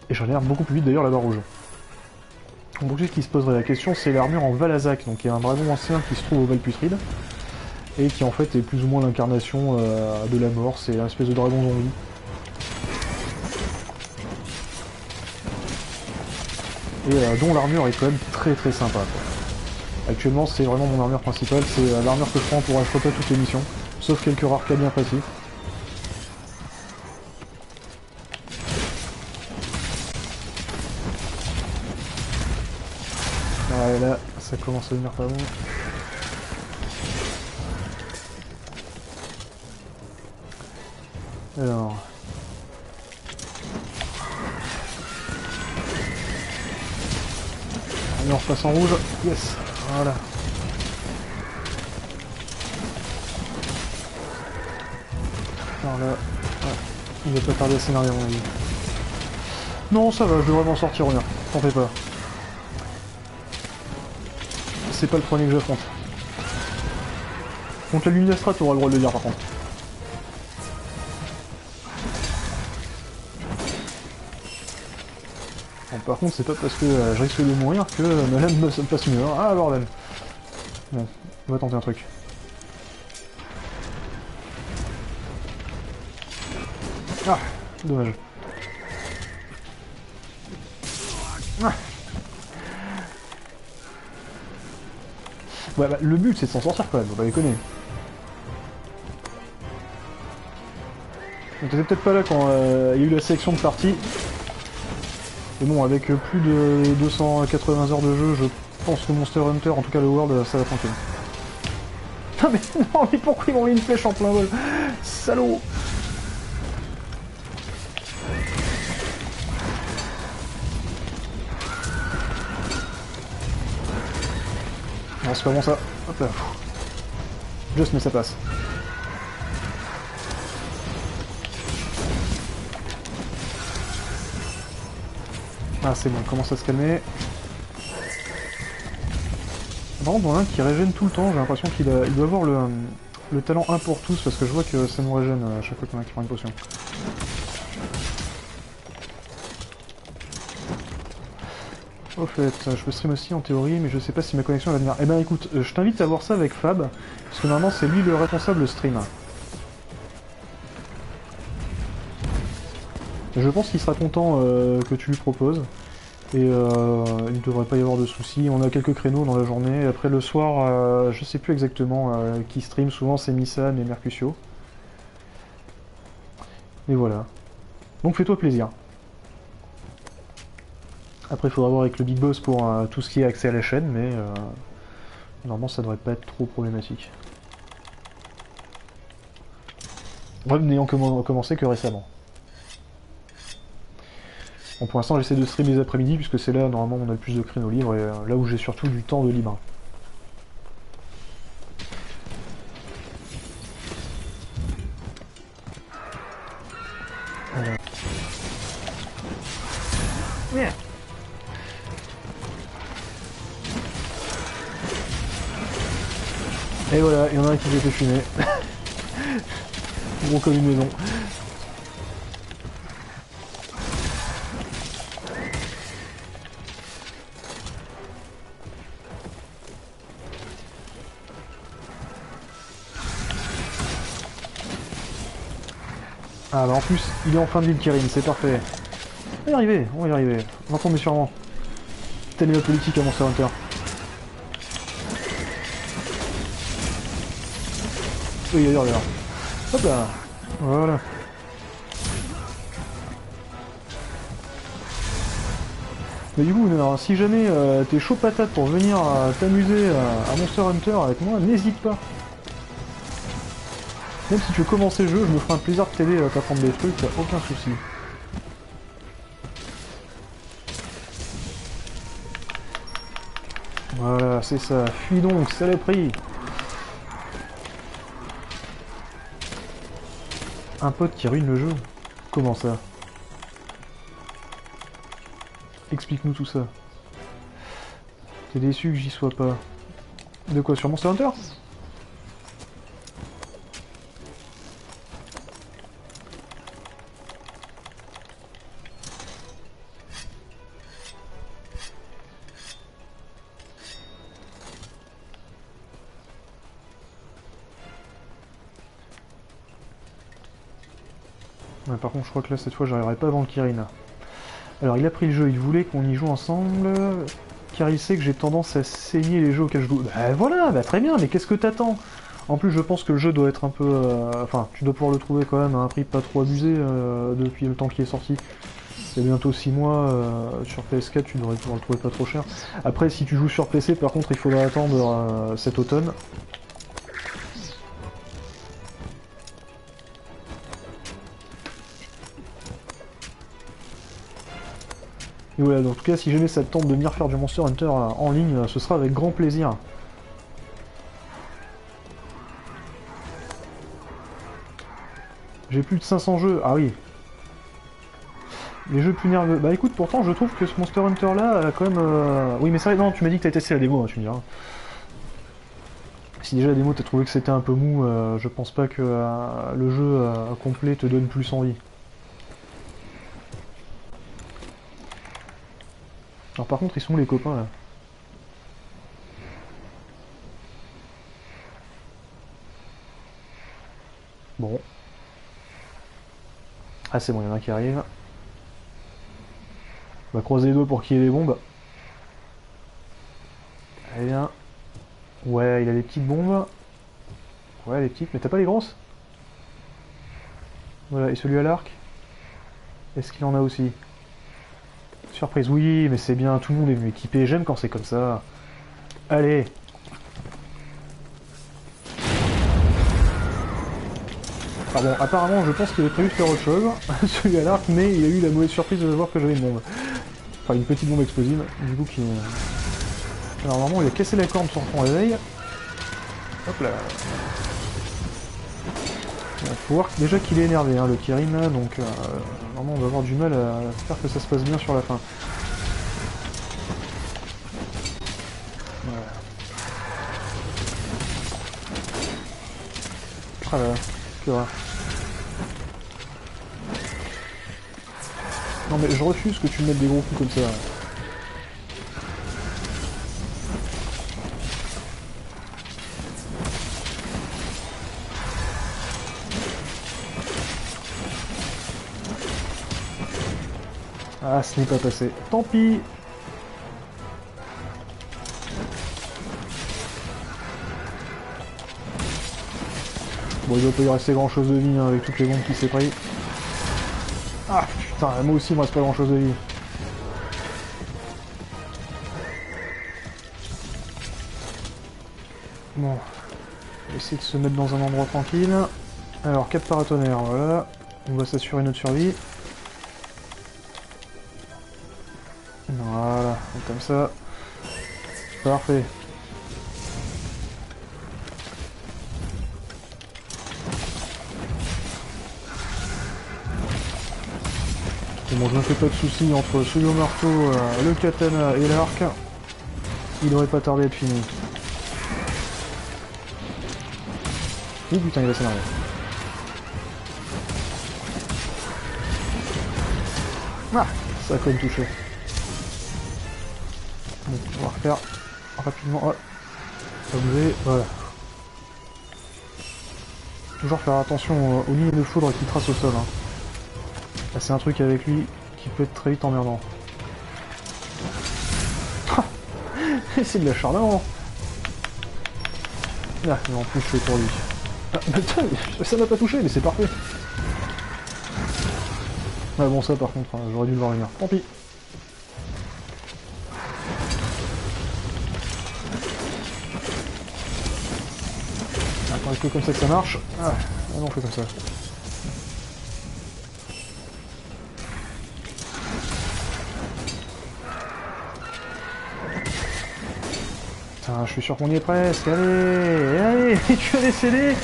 Et je régénère beaucoup plus vite d'ailleurs la barre rouge. Donc pour ceux qui se poseraient la question, c'est l'armure en Valazak, donc qui est un dragon ancien qui se trouve au Valputride, et qui en fait est plus ou moins l'incarnation de la mort, c'est un espèce de dragon zombie. Et dont l'armure est quand même très très sympa, quoi. Actuellement c'est vraiment mon armure principale, c'est l'armure que je prends pour affronter toutes les missions, sauf quelques rares cas bien passifs. Ouais, là, ça commence à devenir pas bon. Alors... Allez, on repasse en rouge. Yes, voilà. Alors là, ouais, il va pas tarder à s'énerver à mon avis. Non, ça va, je devrais m'en sortir, honneur. T'en fais pas. C'est pas le premier que j'affronte. Contre la Lunastra, tu auras le droit de le dire par contre. Bon, par contre, c'est pas parce que je risque de mourir que madame me passe mieux. Ah, bordel. Bon, on va tenter un truc. Ah, dommage. Ah. Ouais, bah, le but c'est de s'en sortir quand même, faut pas déconner. On était peut-être pas là quand il y a eu la sélection de partie. Mais bon, avec plus de 280 heures de jeu, je pense que Monster Hunter, en tout cas le World, ça va tranquille. Ah mais non, mais pourquoi ils m'ont mis une flèche en plein vol? Salaud! Non, c'est pas bon ça. Hop là. Juste, mais ça passe. Ah, c'est bon, il commence à se calmer. Par contre, on a un qui régène tout le temps, j'ai l'impression qu'il doit avoir le talent 1 pour tous, parce que je vois que ça nous régène à chaque fois qu'on a qui prend une potion. Au fait, je peux stream aussi en théorie, mais je sais pas si ma connexion va venir. Eh ben écoute, je t'invite à voir ça avec Fab, parce que normalement c'est lui le responsable stream. Je pense qu'il sera content que tu lui proposes, et il ne devrait pas y avoir de soucis. On a quelques créneaux dans la journée, après le soir, je sais plus exactement qui stream, souvent c'est Missan et Mercutio. Et voilà. Donc fais-toi plaisir. Après, il faudra voir avec le Big Boss pour tout ce qui est accès à la chaîne, mais normalement, ça devrait pas être trop problématique. Ouais, n'ayant commencé que récemment. Bon, pour l'instant, j'essaie de stream les après-midi, puisque c'est là, normalement, on a le plus de créneaux libres, et là où j'ai surtout du temps de libre. Voilà. Yeah. Et voilà, il y en a un qui s'est fait fumer. Gros comme une maison. Ah bah en plus, il est en fin de ville Kirin, c'est parfait. On va y arriver, on va y arriver. Lentement mais sûrement. Telle est la politique à Monster Hunter. Oui, ailleurs, ailleurs. Hop là. Voilà. Mais du coup, alors, si jamais t'es chaud patate pour venir t'amuser à Monster Hunter avec moi, n'hésite pas. Même si tu veux commencer le jeu, je me ferai un plaisir de t'aider à t'apprendre des trucs, y'a aucun souci. Voilà, c'est ça. Fuis donc, saloperie. Un pote qui ruine le jeu. Comment ça? Explique-nous tout ça. T'es déçu que j'y sois pas. De quoi, sur Monster Hunter? Ouais, par contre, je crois que là, cette fois, j'arriverai pas avant le Kirin. Alors, il a pris le jeu, il voulait qu'on y joue ensemble, car il sait que j'ai tendance à saigner les jeux auxquels je joue. Bah voilà, bah très bien, mais qu'est-ce que t'attends? En plus, je pense que le jeu doit être un peu... Enfin, tu dois pouvoir le trouver quand même à un prix pas trop abusé depuis le temps qu'il est sorti. Il y a bientôt 6 mois, sur PS4, tu devrais pouvoir le trouver pas trop cher. Après, si tu joues sur PC, par contre, il faudra attendre cet automne. Et voilà, donc, en tout cas, si jamais ça te tente de venir faire du Monster Hunter en ligne, ce sera avec grand plaisir. J'ai plus de 500 jeux, ah oui. Les jeux plus nerveux. Bah écoute, pourtant, je trouve que ce Monster Hunter là, a quand même... Oui, mais ça, non, tu m'as dit que t'as testé la démo, hein, tu me diras. Si déjà la démo, t'as trouvé que c'était un peu mou, je pense pas que le jeu complet te donne plus envie. Alors par contre, ils sont où les copains là? Bon. Ah c'est bon, il y en a un qui arrive. On va croiser les doigts pour qu'il y ait des bombes. Allez bien. Ouais, il a des petites bombes. Ouais, les petites, mais t'as pas les grosses? Voilà, et celui à l'arc? Est-ce qu'il en a aussi? Surprise, oui, mais c'est bien, tout le monde est venu équipé, j'aime quand c'est comme ça. Allez! Ah bon, apparemment, je pense qu'il avait prévu de faire autre chose, celui à l'arc, mais il a eu la mauvaise surprise de voir que j'avais une bombe. Enfin, une petite bombe explosive, du coup, qui... Alors, normalement, il a cassé la corne sur son réveil. Hop là. Il faut voir déjà qu'il est énervé, hein, le Kirin, là, donc vraiment, on va avoir du mal à faire que ça se passe bien sur la fin. Voilà. Ah là, que rare. Non mais je refuse que tu me mettes des gros coups comme ça. Ah, ce n'est pas passé. Tant pis. Bon, il doit pas y rester grand chose de vie hein, avec toutes les bombes qu'il s'est pris. Ah putain, moi aussi il me reste pas grand chose de vie. Bon, on va essayer de se mettre dans un endroit tranquille. Alors, 4 paratonnerres, voilà. On va s'assurer notre survie. Voilà, comme ça. Parfait. Bon, je me fais pas de soucis entre celui au marteau, le katana et l'arc. Il devrait pas tarder à être fini. Oh putain, il va s'énerver. Ah, ça a quand même touché. Bon, on va refaire rapidement. Oh, pas bouger, voilà. Toujours faire attention aux lignes de foudre qui tracent au sol. Hein. Là, c'est un truc avec lui qui peut être très vite emmerdant. C'est de l'acharnement. Ah, mais en plus je fais pour lui. Ah, putain, ça m'a pas touché, mais c'est parfait. Ah bon, ça par contre, hein, j'aurais dû le voir venir. Tant pis. Attends, est-ce que comme ça que ça marche? Ah non, on fait comme ça. Putain, je suis sûr qu'on y est presque. Allez, allez, tu as décédé.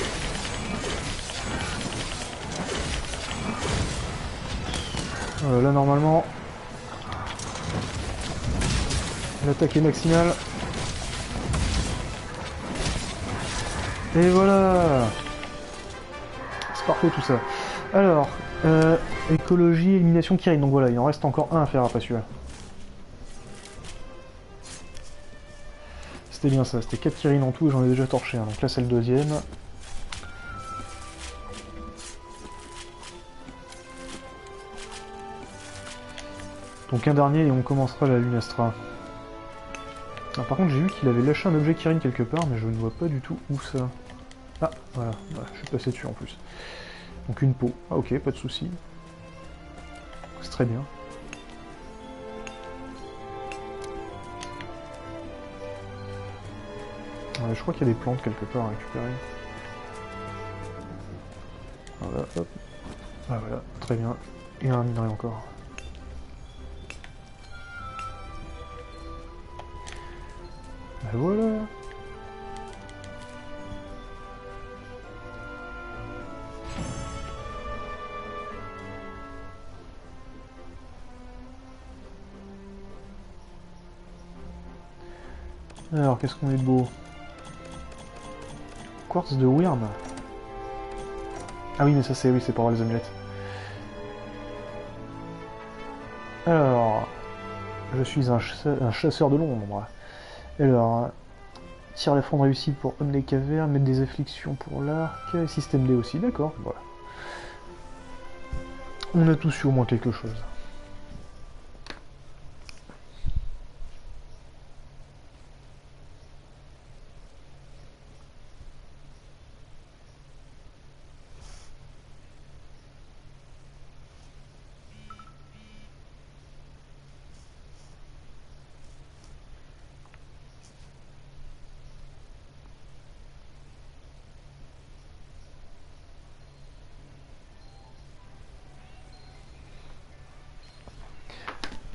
Là, normalement, l'attaque est maximale. Et voilà. C'est parfait tout ça. Alors, écologie, élimination Kirin. Donc voilà, il en reste encore un à faire après celui-là. C'était bien ça, c'était 4 Kirin en tout et j'en ai déjà torché un. Donc là c'est le deuxième. Donc un dernier et on commencera la Lunastra. Ah, par contre j'ai vu qu'il avait lâché un objet Kirin quelque part mais je ne vois pas du tout où ça. Ah voilà, je suis passé dessus en plus. Donc une peau. Ah ok, pas de souci. C'est très bien. Ouais, je crois qu'il y a des plantes quelque part à récupérer. Voilà, hop. Ah voilà, très bien. Et un minerai encore. Ben voilà. Alors, qu'est-ce qu'on est de beau? Quartz de Wyrm. Ah oui, mais ça c'est oui, c'est pour avoir les amulettes. Alors, je suis un chasseur de l'ombre. Alors, tir à la fronde réussi pour homme des cavernes, mettre des afflictions pour l'arc, et système D aussi, d'accord, voilà. On a tous eu au moins quelque chose.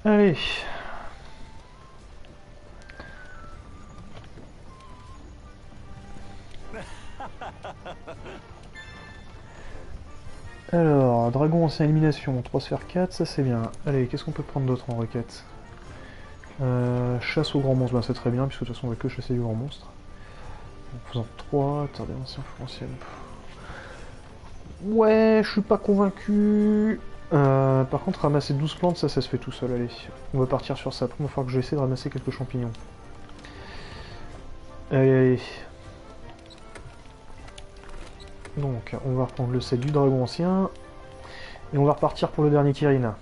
Allez. Alors, dragon ancien élimination, 3 sphères 4, ça c'est bien. Allez, qu'est-ce qu'on peut prendre d'autre en requête? Chasse aux grands monstres, ben, c'est très bien, puisque de toute façon on va que chasser du grand monstre. En faisant 3, attendez, ancien influentiel. Ouais, je suis pas convaincu. Par contre, ramasser 12 plantes, ça se fait tout seul, allez. On va partir sur ça. Après, il va falloir que j'essaie de ramasser quelques champignons. Allez, allez. Donc, on va reprendre le set du dragon ancien. Et on va repartir pour le dernier Kirin.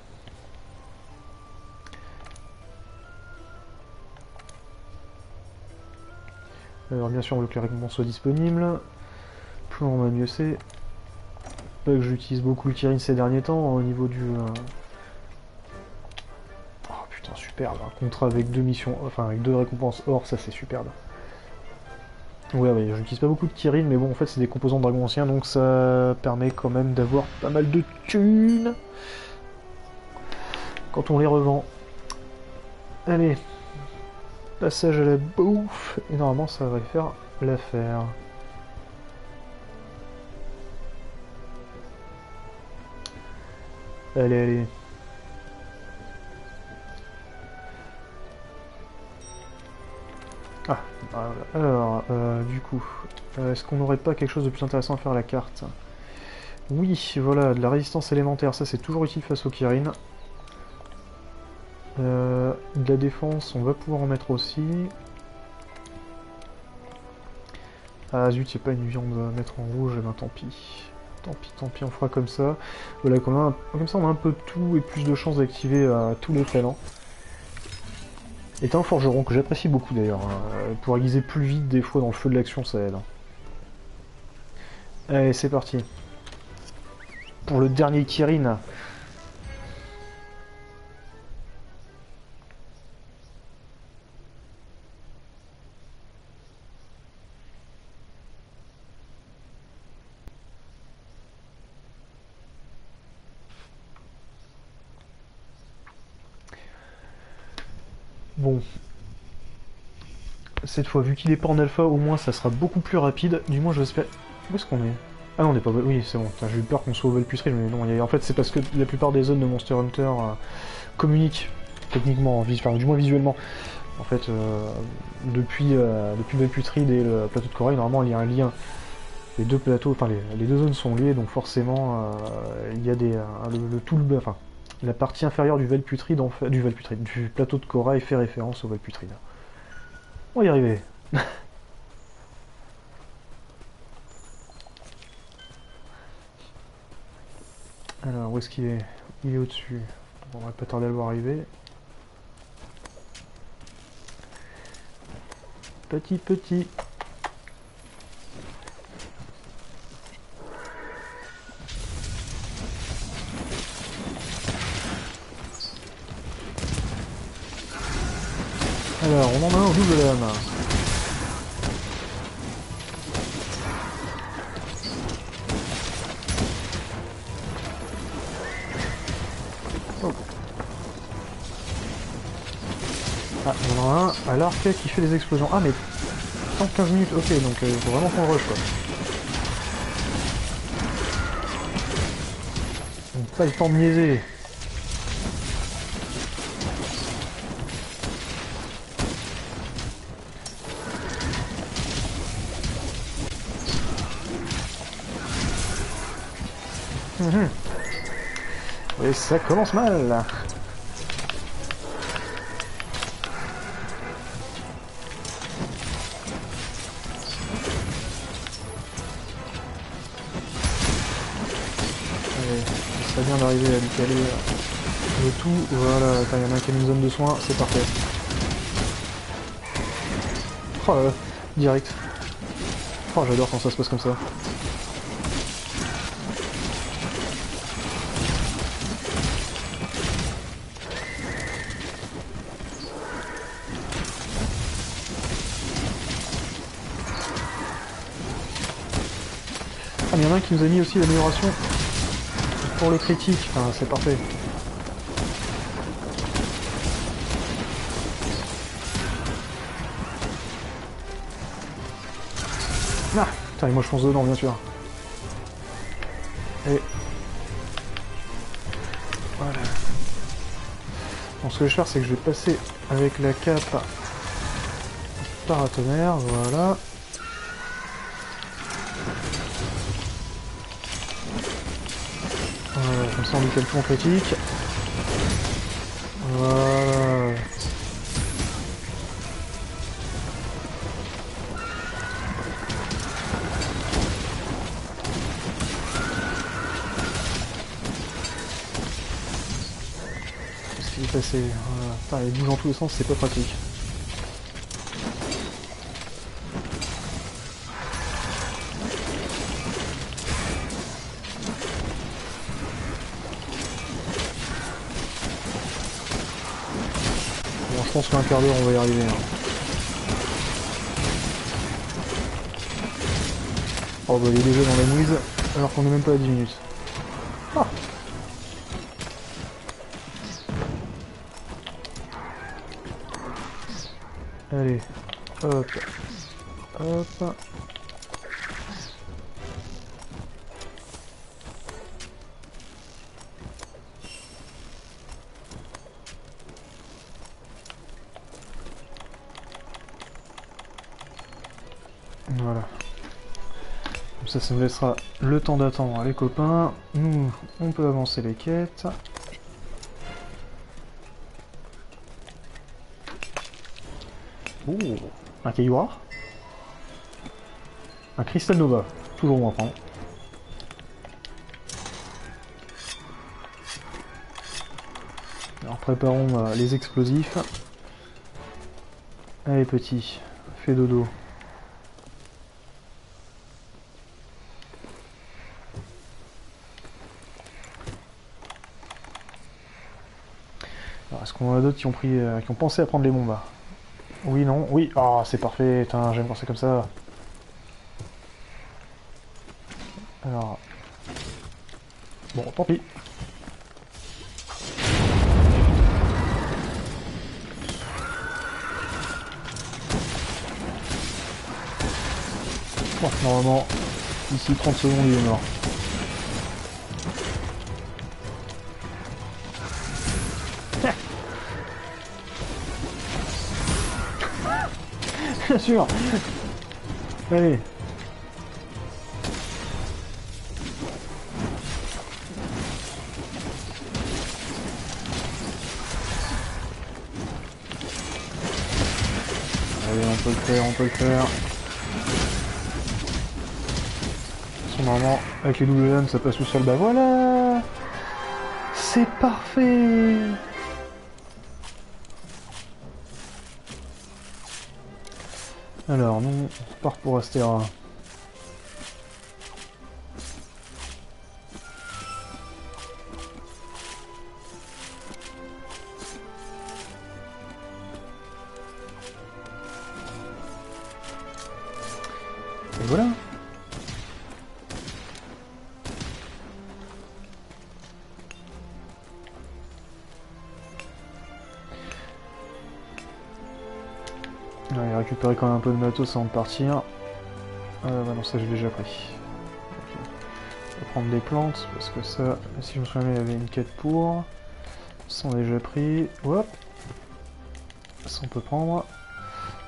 Alors, bien sûr, on veut que les récompenses soient disponibles. Plus on a, mieux c'est. Pas que j'utilise beaucoup le Kirin ces derniers temps, au niveau du... Oh putain, superbe. Un contrat avec 2 missions, enfin avec 2 récompenses or, ça c'est superbe. Ouais, ouais, j'utilise pas beaucoup de Kirin, mais bon, en fait, c'est des composants de dragon ancien, donc ça permet quand même d'avoir pas mal de thunes quand on les revend. Allez, passage à la bouffe, et normalement, ça va faire l'affaire. Allez, allez. Ah, voilà. Alors, du coup, est-ce qu'on n'aurait pas quelque chose de plus intéressant à faire à la carte? Oui, voilà, de la résistance élémentaire, ça c'est toujours utile face au Kirin. De la défense, on va pouvoir en mettre aussi. Ah zut, c'est pas une viande à mettre en rouge, eh ben tant pis. Tant pis, on fera comme ça. Voilà, comme ça on a un peu de tout et plus de chances d'activer tous les talents. Et un forgeron que j'apprécie beaucoup d'ailleurs. Pour aiguiser plus vite des fois dans le feu de l'action, ça aide. Allez, c'est parti. Pour le dernier Kirin. Bon. cette fois, vu qu'il est pas en alpha, au moins ça sera beaucoup plus rapide. Du moins, je l'espère. Où est-ce qu'on est? Ah non, on n'est pas... Oui, c'est bon. J'ai eu peur qu'on soit au Valputrid, mais non. En fait, c'est parce que la plupart des zones de Monster Hunter communiquent, techniquement, enfin, du moins visuellement. En fait, depuis Valputrid et le plateau de Corail, normalement, il y a un lien. Les deux plateaux, enfin, les deux zones sont liées, donc forcément, il y a des... tout le... Enfin, la partie inférieure du Valputrid, du plateau de Corail fait référence au Valputrid. On va y arriver. Alors, où est-ce qu'il est? Il est au-dessus. On va pas tarder à le voir arriver. Petit. Alors, on en a un au double lame. Oh. Ah, on en a un à l'arc qui fait des explosions. Ah, mais 15 minutes, ok, donc il faut vraiment qu'on rush, quoi. Donc, pas le temps de niaiser. Et ça commence mal, là. Allez, ce serait bien d'arriver à lui caler le tout. Voilà, il y en a un qui a une zone de soins, c'est parfait. Oh là là, direct. Oh, j'adore quand ça se passe comme ça. Ah, mais il y en a un qui nous a mis aussi l'amélioration pour le critique. Enfin, c'est parfait. Ah, putain, et moi je fonce dedans, bien sûr. Et voilà. Donc ce que je vais faire, c'est que je vais passer avec la cape paratonnerre, voilà. Voilà, comme ça on lui cale tout en critique. Voilà. Ce qui est passé. Voilà. Putain, il bouge dans tous les sens, c'est pas pratique. Bon, je pense qu'un quart d'heure on va y arriver. Hein. Oh bah il est déjà dans la mouise, alors qu'on est même pas à 10 minutes. Ah. Allez, hop, hop. Voilà. Comme ça nous laissera le temps d'attendre les copains. Nous, on peut avancer les quêtes. Oh, un caillou rare. Un cristal nova. Toujours bon à prendre. Alors préparons les explosifs. Allez petit, fais dodo. Alors est-ce qu'on en a d'autres qui ont pensé à prendre les bombes là? Oui, non, oui, ah c'est parfait, putain, j'aime quand c'est comme ça. Alors... Bon, tant pis. crois que normalement, d'ici 30 secondes, il est mort. Bien sûr. Allez. Allez, on peut le faire, on peut le faire. Normalement, avec les doubles lames, ça passe tout seul. Bah voilà. C'est parfait. Alors, nous, on repart pour Astera. Et voilà. Allez, récupérer quand même un peu de matos avant de partir. Bah non, ça j'ai déjà pris. Okay. On va prendre des plantes, parce que ça, si je me souviens, il y avait une quête pour. Ça on a déjà pris. Hop. Ça on peut prendre.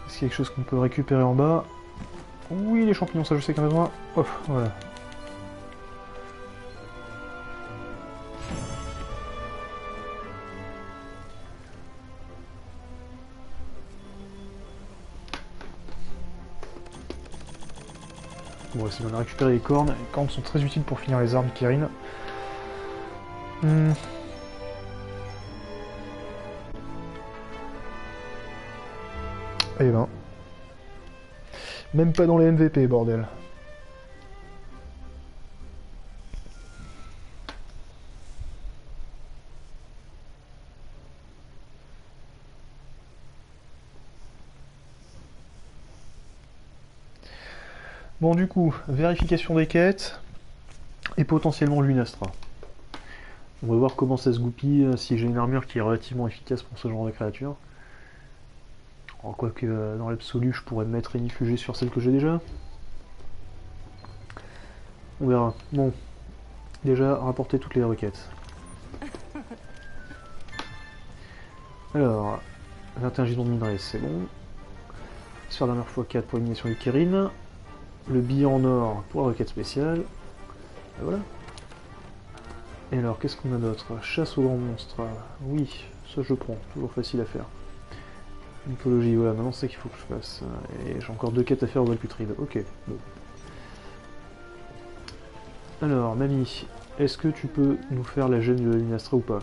Est-ce qu'il y a quelque chose qu'on peut récupérer en bas? Oui, les champignons, ça je sais qu'on a besoin. Hop, voilà. Bon, si on a récupéré les cornes sont très utiles pour finir les armes Kirin. Eh ben. Même pas dans les MVP, bordel. Bon, du coup, vérification des quêtes et potentiellement Lunastra. On va voir comment ça se goupille, si j'ai une armure qui est relativement efficace pour ce genre de créature. Quoique, dans l'absolu, je pourrais me mettre inifugé sur celle que j'ai déjà. On verra. Bon, déjà, rapporter toutes les requêtes. Alors, 21 gisons de minerais, c'est bon. Sphère d'armure x4 pour élimination du Kirin. Le billet en or pour la requête spéciale. Et voilà. Et alors, qu'est-ce qu'on a d'autre? Chasse aux grands monstres. Oui, ça je prends, toujours facile à faire. Mythologie, voilà, maintenant c'est ça qu'il faut que je fasse. Et j'ai encore 2 quêtes à faire au Valputride. Ok, bon. Alors, Mamie, est-ce que tu peux nous faire la gemme de la Lunastra ou pas?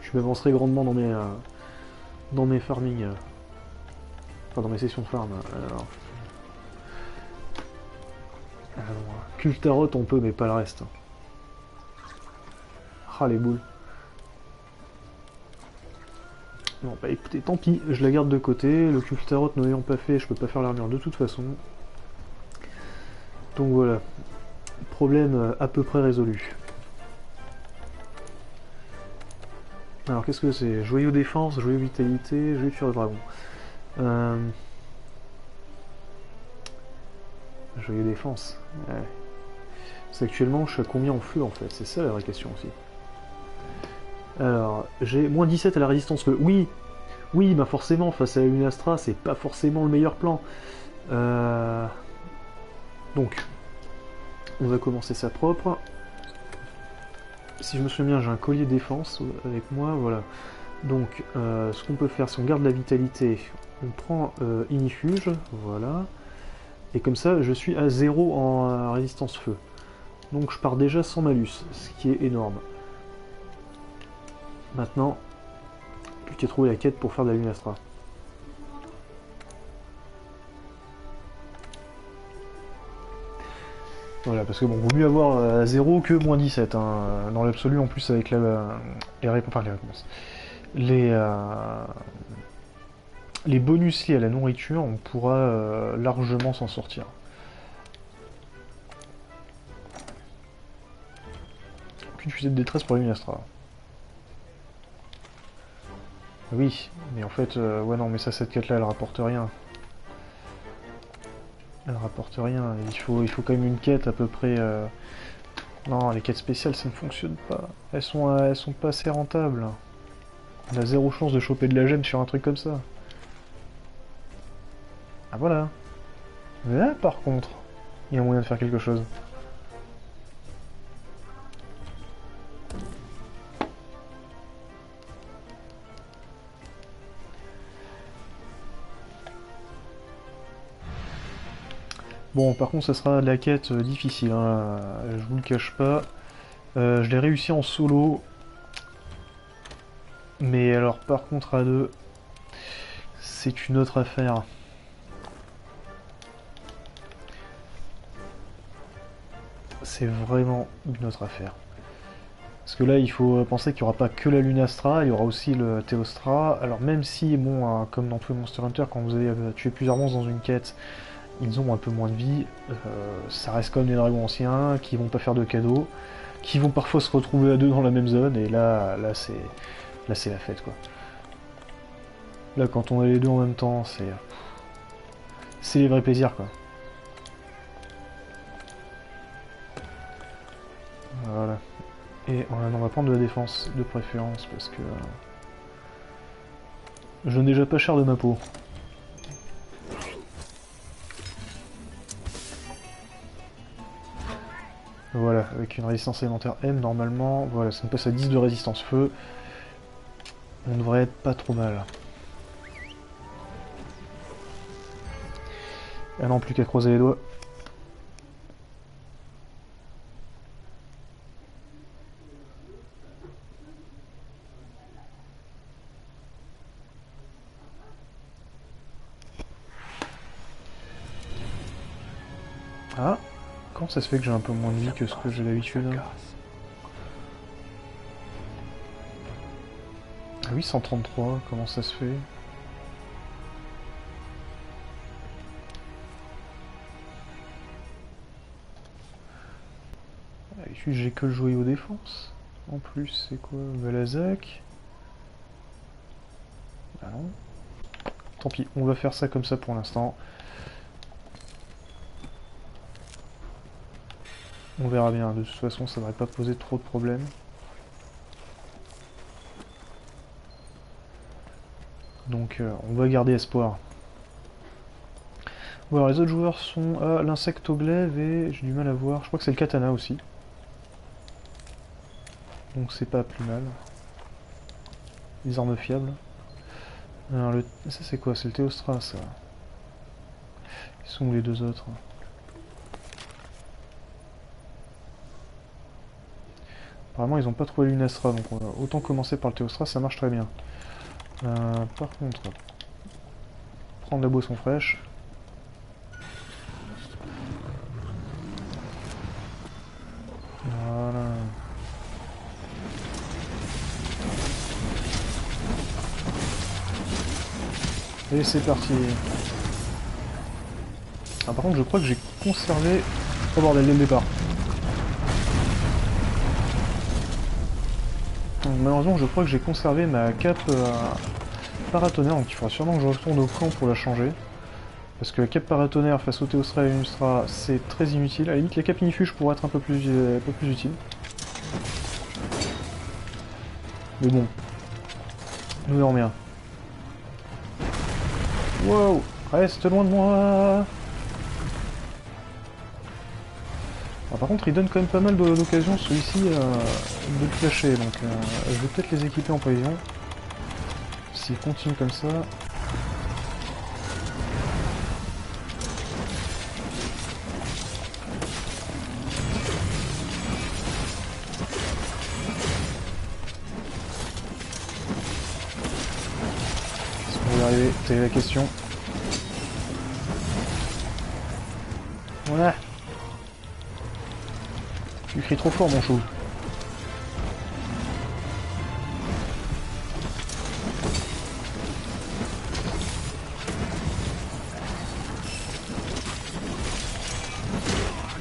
Je m'avancerai grandement dans mes farming. Enfin, dans mes sessions de farm. Alors, Cultarot on peut, mais pas le reste. Ah, les boules. Bon, bah écoutez, tant pis, je la garde de côté. Le Cultarot n'ayant pas fait, je peux pas faire l'armure de toute façon. Donc voilà. Problème à peu près résolu. Alors qu'est-ce que c'est? Joyau défense, joyau vitalité, joyau tueur de dragon. Joyau défense. Ouais. C'est actuellement je suis à combien en feu en fait? C'est ça la vraie question aussi. Alors, j'ai moins 17 à la résistance feu. Oui, oui, bah forcément, face à une Astra, c'est pas forcément le meilleur plan. Donc, on va commencer ça propre. Si je me souviens bien, j'ai un collier défense avec moi, voilà. Donc, ce qu'on peut faire, si on garde la vitalité, on prend inifuge, voilà. Et comme ça, je suis à 0 en résistance feu. Donc je pars déjà sans malus, ce qui est énorme. Maintenant, plus qu'à trouver la quête pour faire de la Lunastra. Voilà, parce que bon, vaut mieux avoir 0 que moins 17, hein, dans l'absolu, en plus avec les réponses. Les bonus liés à la nourriture, on pourra largement s'en sortir. Aucune fusée de détresse pour la Lunastra. Oui, mais en fait, ouais non, mais ça, cette quête-là, elle rapporte rien. Elle rapporte rien. Il faut quand même une quête à peu près. Non, les quêtes spéciales, ça ne fonctionne pas. Elles sont pas assez rentables. On a zéro chance de choper de la gemme sur un truc comme ça. Ah voilà. Mais là, par contre, il y a moyen de faire quelque chose. Bon, par contre, ça sera de la quête difficile, hein. Je vous le cache pas. Je l'ai réussi en solo. Mais alors, par contre, à deux, c'est une autre affaire. C'est vraiment une autre affaire. Parce que là, il faut penser qu'il n'y aura pas que la Lunastra, il y aura aussi le Théostra. Alors même si, bon, comme dans tous les Monster Hunter, quand vous avez tué plusieurs monstres dans une quête, ils ont un peu moins de vie, ça reste comme des dragons anciens, qui vont pas faire de cadeaux, qui vont parfois se retrouver à deux dans la même zone, et là c'est la fête, quoi. Là, quand on a les deux en même temps, c'est les vrais plaisirs, quoi. Voilà. Et on va prendre de la défense de préférence parce que je n'ai déjà pas cher de ma peau. Voilà, avec une résistance élémentaire M normalement, voilà, ça me passe à 10 de résistance feu. On devrait être pas trop mal. Ah non, plus qu'à croiser les doigts. Ah, comment ça se fait que j'ai un peu moins de vie que ce que j'ai d'habitude? Ah oui, 133, comment ça se fait? Ah, j'ai que le joyau défense. En plus, c'est quoi? Balazak. Ah non. Tant pis, on va faire ça comme ça pour l'instant. On verra bien, de toute façon ça devrait pas poser trop de problèmes. Donc on va garder espoir. Bon, alors les autres joueurs sont à l'insecte au glaive et j'ai du mal à voir, je crois que c'est le katana aussi. Donc c'est pas plus mal. Les armes fiables. Alors ça c'est quoi? C'est le Théostra ça. Ils sont où les deux autres? Apparemment ils ont pas trouvé l'Unastra, donc on va autant commencer par le Théostra, ça marche très bien. Par contre, prendre la boisson fraîche. Voilà. Et c'est parti. Ah, par contre je crois que j'ai conservé... Oh bordel, dès le départ. Donc, malheureusement je crois que j'ai conservé ma cape paratonnerre, donc il faudra sûrement que je retourne au camp pour la changer. Parce que la cape paratonnerre face au Théostra et l'Unastra c'est très inutile. À la limite la cape inifuge pourrait être un peu plus utile. Mais bon. Nous verrons bien. Wow! Reste loin de moi! Alors, par contre, il donne quand même pas mal d'occasions, celui-ci, de clasher, donc je vais peut-être les équiper en prévision. S'il continue comme ça... Est-ce qu'on va y arriver? C'est la question. Voilà! Tu cries trop fort, mon chou.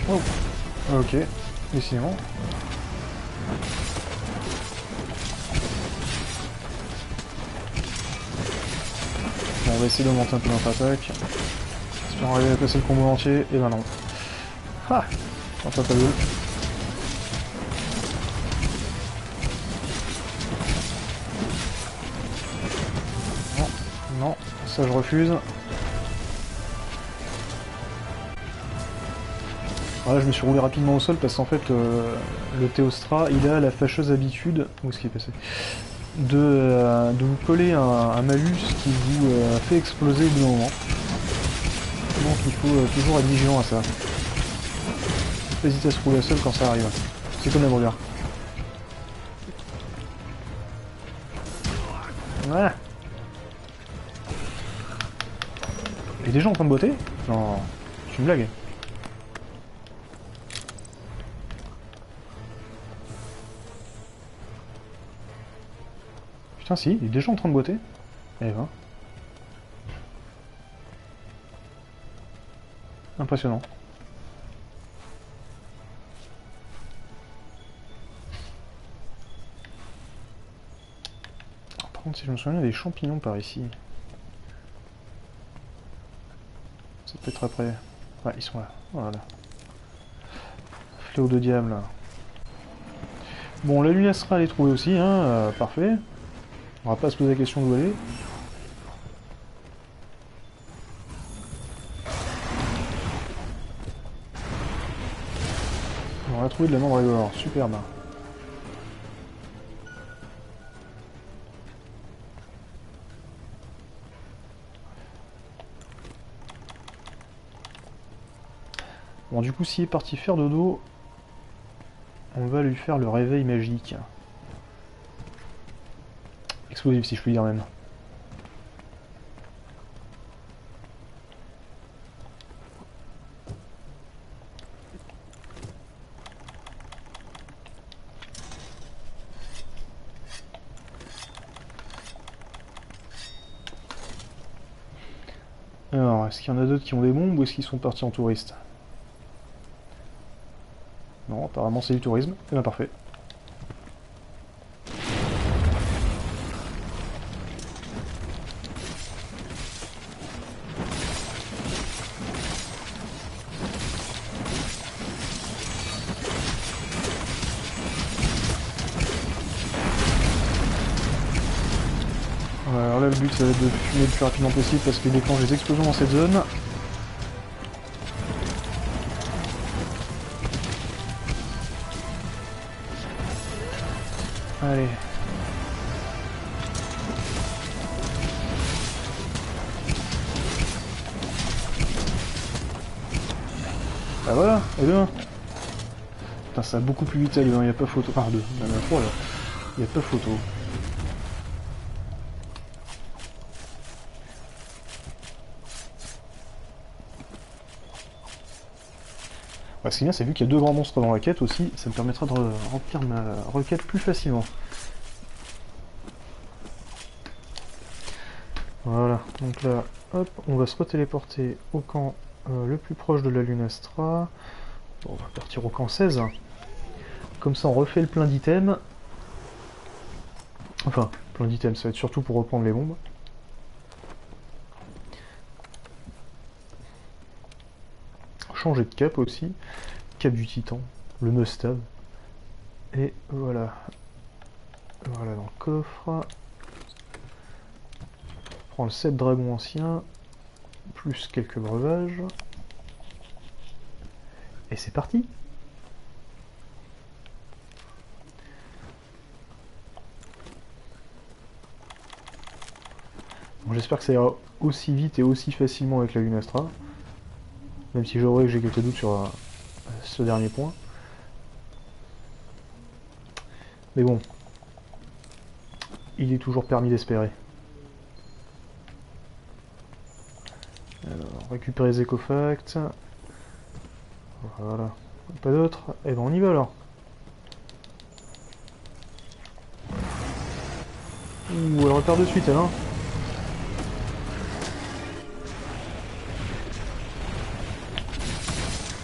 Oh. Ok. Décidément. Bon, on va essayer d'augmenter un peu notre attaque. J'espère arriver à passer le combo entier, et ben non. Ah, enfin pas de. Non, non, ça je refuse. Voilà, je me suis roulé rapidement au sol parce qu'en fait le Théostra il a la fâcheuse habitude, où est-ce qu'il est passé, de vous coller un malus qui vous fait exploser au bout d'un moment. Donc il faut toujours être vigilant à ça. Faut pas hésiter à se rouler au sol quand ça arrive. C'est comme la brûlure. Voilà. Il y a des gens en train de botter? Non, c'est une blague. Putain si, il y a des gens en train de botter. Eh ben. Impressionnant. Par contre, si je me souviens, il y a des champignons par ici. Ça peut être après. Ouais, ils sont là. Voilà. Fléau de diable. Bon, la lune astrale est trouvée aussi, hein, parfait. On va pas se poser la question d'où elle est. On a trouvé de la mandragore, superbe. Bon, du coup, s'il est parti faire dodo, on va lui faire le réveil magique. Explosif, si je puis dire même. Alors, est-ce qu'il y en a d'autres qui ont des bombes ou est-ce qu'ils sont partis en touriste? Non, apparemment c'est du tourisme. Eh bien parfait. Alors là le but ça va être de fumer le plus rapidement possible parce qu'il déclenche des explosions dans cette zone. Allez. Bah voilà, et bien. Putain, ça va beaucoup plus vite à il n'y a pas photo. Ah, deux, il y en a trois là. Il n'y a pas photo. Ouais, ce qui est bien, c'est vu qu'il y a deux grands monstres dans la quête aussi, ça me permettra de remplir ma requête plus facilement. Voilà, donc là, hop, on va se retéléporter au camp le plus proche de la Lune Astra. Bon, on va partir au camp 16. Comme ça, on refait le plein d'items. Enfin, plein d'items, ça va être surtout pour reprendre les bombes. Changer de cap aussi. Cap du titan, le must-have. Et voilà. Voilà dans le coffre. On prend le 7 dragons anciens. Plus quelques breuvages. Et c'est parti! Bon, j'espère que ça ira aussi vite et aussi facilement avec la Lune Astra. Même si j'aurais que j'ai quelques doutes sur ce dernier point. Mais bon. Il est toujours permis d'espérer. Alors, récupérer les écofacts. Voilà. Pas d'autres? Et ben on y va alors. Ouh, elle repart de suite elle, hein.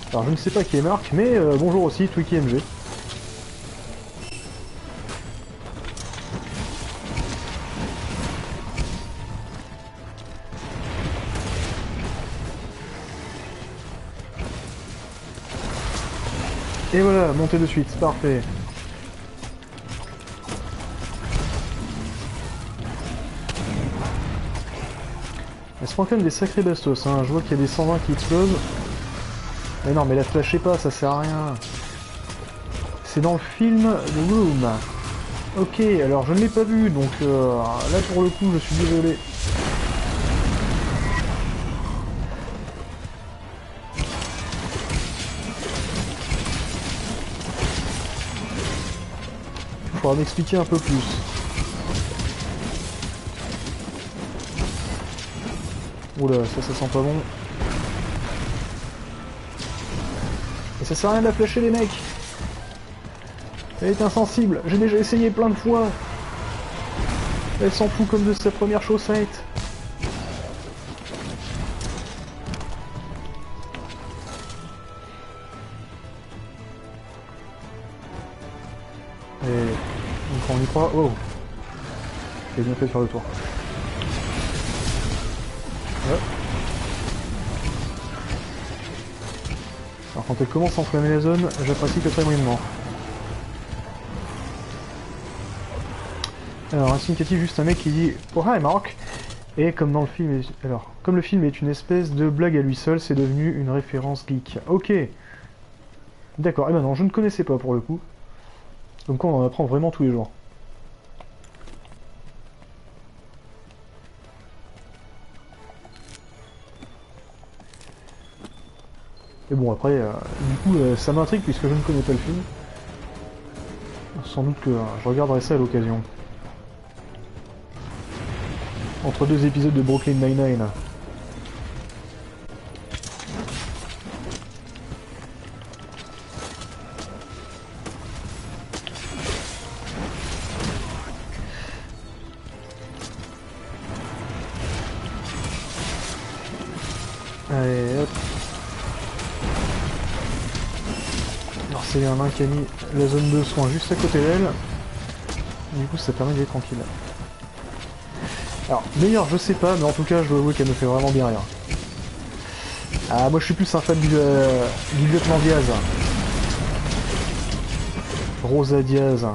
Alors je ne sais pas qui est Marc, mais bonjour aussi, Twiki MG. Et voilà, montez de suite, parfait. Elle se prend quand même des sacrés bastos, hein. Je vois qu'il y a des 120 qui explosent. Mais non, mais la flashez pas, ça sert à rien. C'est dans le film The Room. Ok, alors je ne l'ai pas vu, donc là pour le coup je suis désolé. Il faudra m'expliquer un peu plus. Oula, ça sent pas bon. Et ça sert à rien de la flasher les mecs. Elle est insensible, j'ai déjà essayé plein de fois. Elle s'en fout comme de sa première chaussette. Et donc on y croit. Oh, j'ai bien fait de faire le tour. Ouais. Alors quand elle commence à enflammer la zone, j'apprécie que très moyennement. Alors, insignificatif, juste un mec qui dit "Oh hi Mark", et comme dans le film, alors, comme le film est une espèce de blague à lui seul, c'est devenu une référence geek. Ok. D'accord, eh ben non, je ne connaissais pas pour le coup. Comme quoi on en apprend vraiment tous les jours. Et bon après, du coup ça m'intrigue puisque je ne connais pas le film. Sans doute que je regarderai ça à l'occasion. Entre deux épisodes de Brooklyn Nine-Nine. Allez, hop. Alors c'est un nain qui a mis la zone de soins juste à côté d'elle. Du coup ça permet d'être tranquille. Alors, meilleur je sais pas, mais en tout cas je dois avouer qu'elle me fait vraiment bien rire. Ah, moi je suis plus un fan du lieutenant Diaz. Rosa Diaz.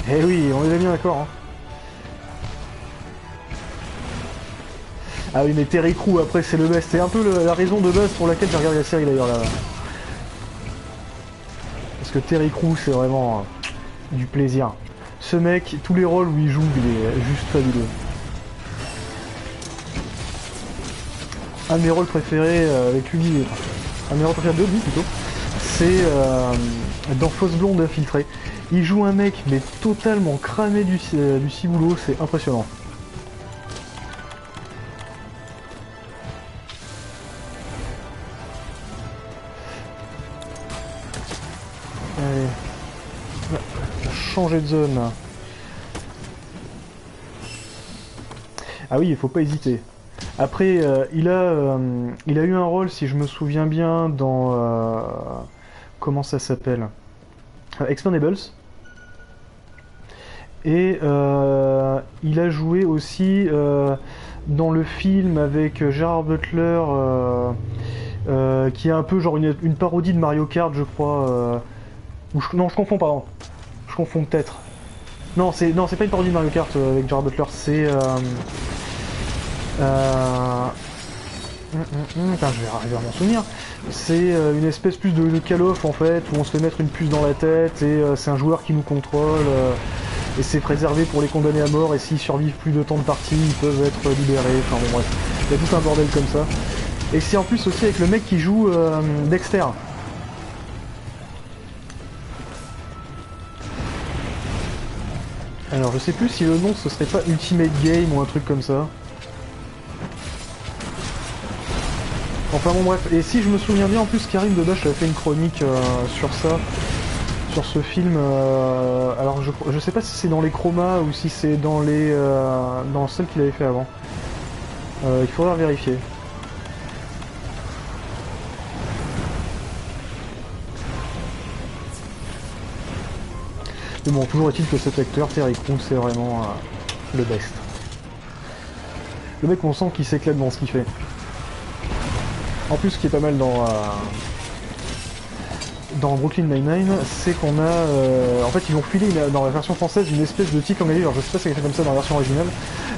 Eh oui, on est bien d'accord. Hein. Ah oui, mais Terry Crew après c'est le best. C'est un peu la raison de base pour laquelle j'ai regardé la série d'ailleurs là. Parce que Terry Crew c'est vraiment du plaisir. Ce mec, tous les rôles où il joue, il est juste fabuleux. Un de mes rôles préférés avec lui, un de mes rôles préférés de lui plutôt, c'est dans Fausse Blonde Infiltrée. Il joue un mec mais totalement cramé du ciboulot, c'est impressionnant. Allez. Changer de zone. Ah oui, il faut pas hésiter. Après, il a eu un rôle, si je me souviens bien, dans... comment ça s'appelle Expendables. Et il a joué aussi dans le film avec Gerard Butler, qui est un peu genre une parodie de Mario Kart, je crois. Non, je confonds, pardon. Je confonds peut-être. Non, c'est pas une parodie de Mario Kart avec Gerard Butler, c'est... Putain, je vais arriver à m'en souvenir. C'est une espèce plus de Call of en fait, où on se fait mettre une puce dans la tête et c'est un joueur qui nous contrôle. Et c'est préservé pour les condamnés à mort, et s'ils survivent plus de temps de partie, ils peuvent être libérés. Enfin bon, bref. Il y a tout un bordel comme ça. Et c'est en plus aussi avec le mec qui joue Dexter. Alors je sais plus si le nom ce serait pas Ultimate Game ou un truc comme ça. Enfin bon bref, et si je me souviens bien en plus Karim Debache avait fait une chronique sur ça, sur ce film, alors je sais pas si c'est dans les chromas ou si c'est dans les dans celle qu'il avait fait avant. Il faudra vérifier. Mais bon, toujours est-il que cet acteur, Terry Crews, c'est vraiment le best. Le mec, on sent qu'il s'éclate dans ce qu'il fait. En plus, ce qui est pas mal dans Brooklyn Nine-Nine, c'est qu'on a... en fait, ils ont filé dans la version française une espèce de tic engagé, alors je sais pas si c'est fait comme ça dans la version originale,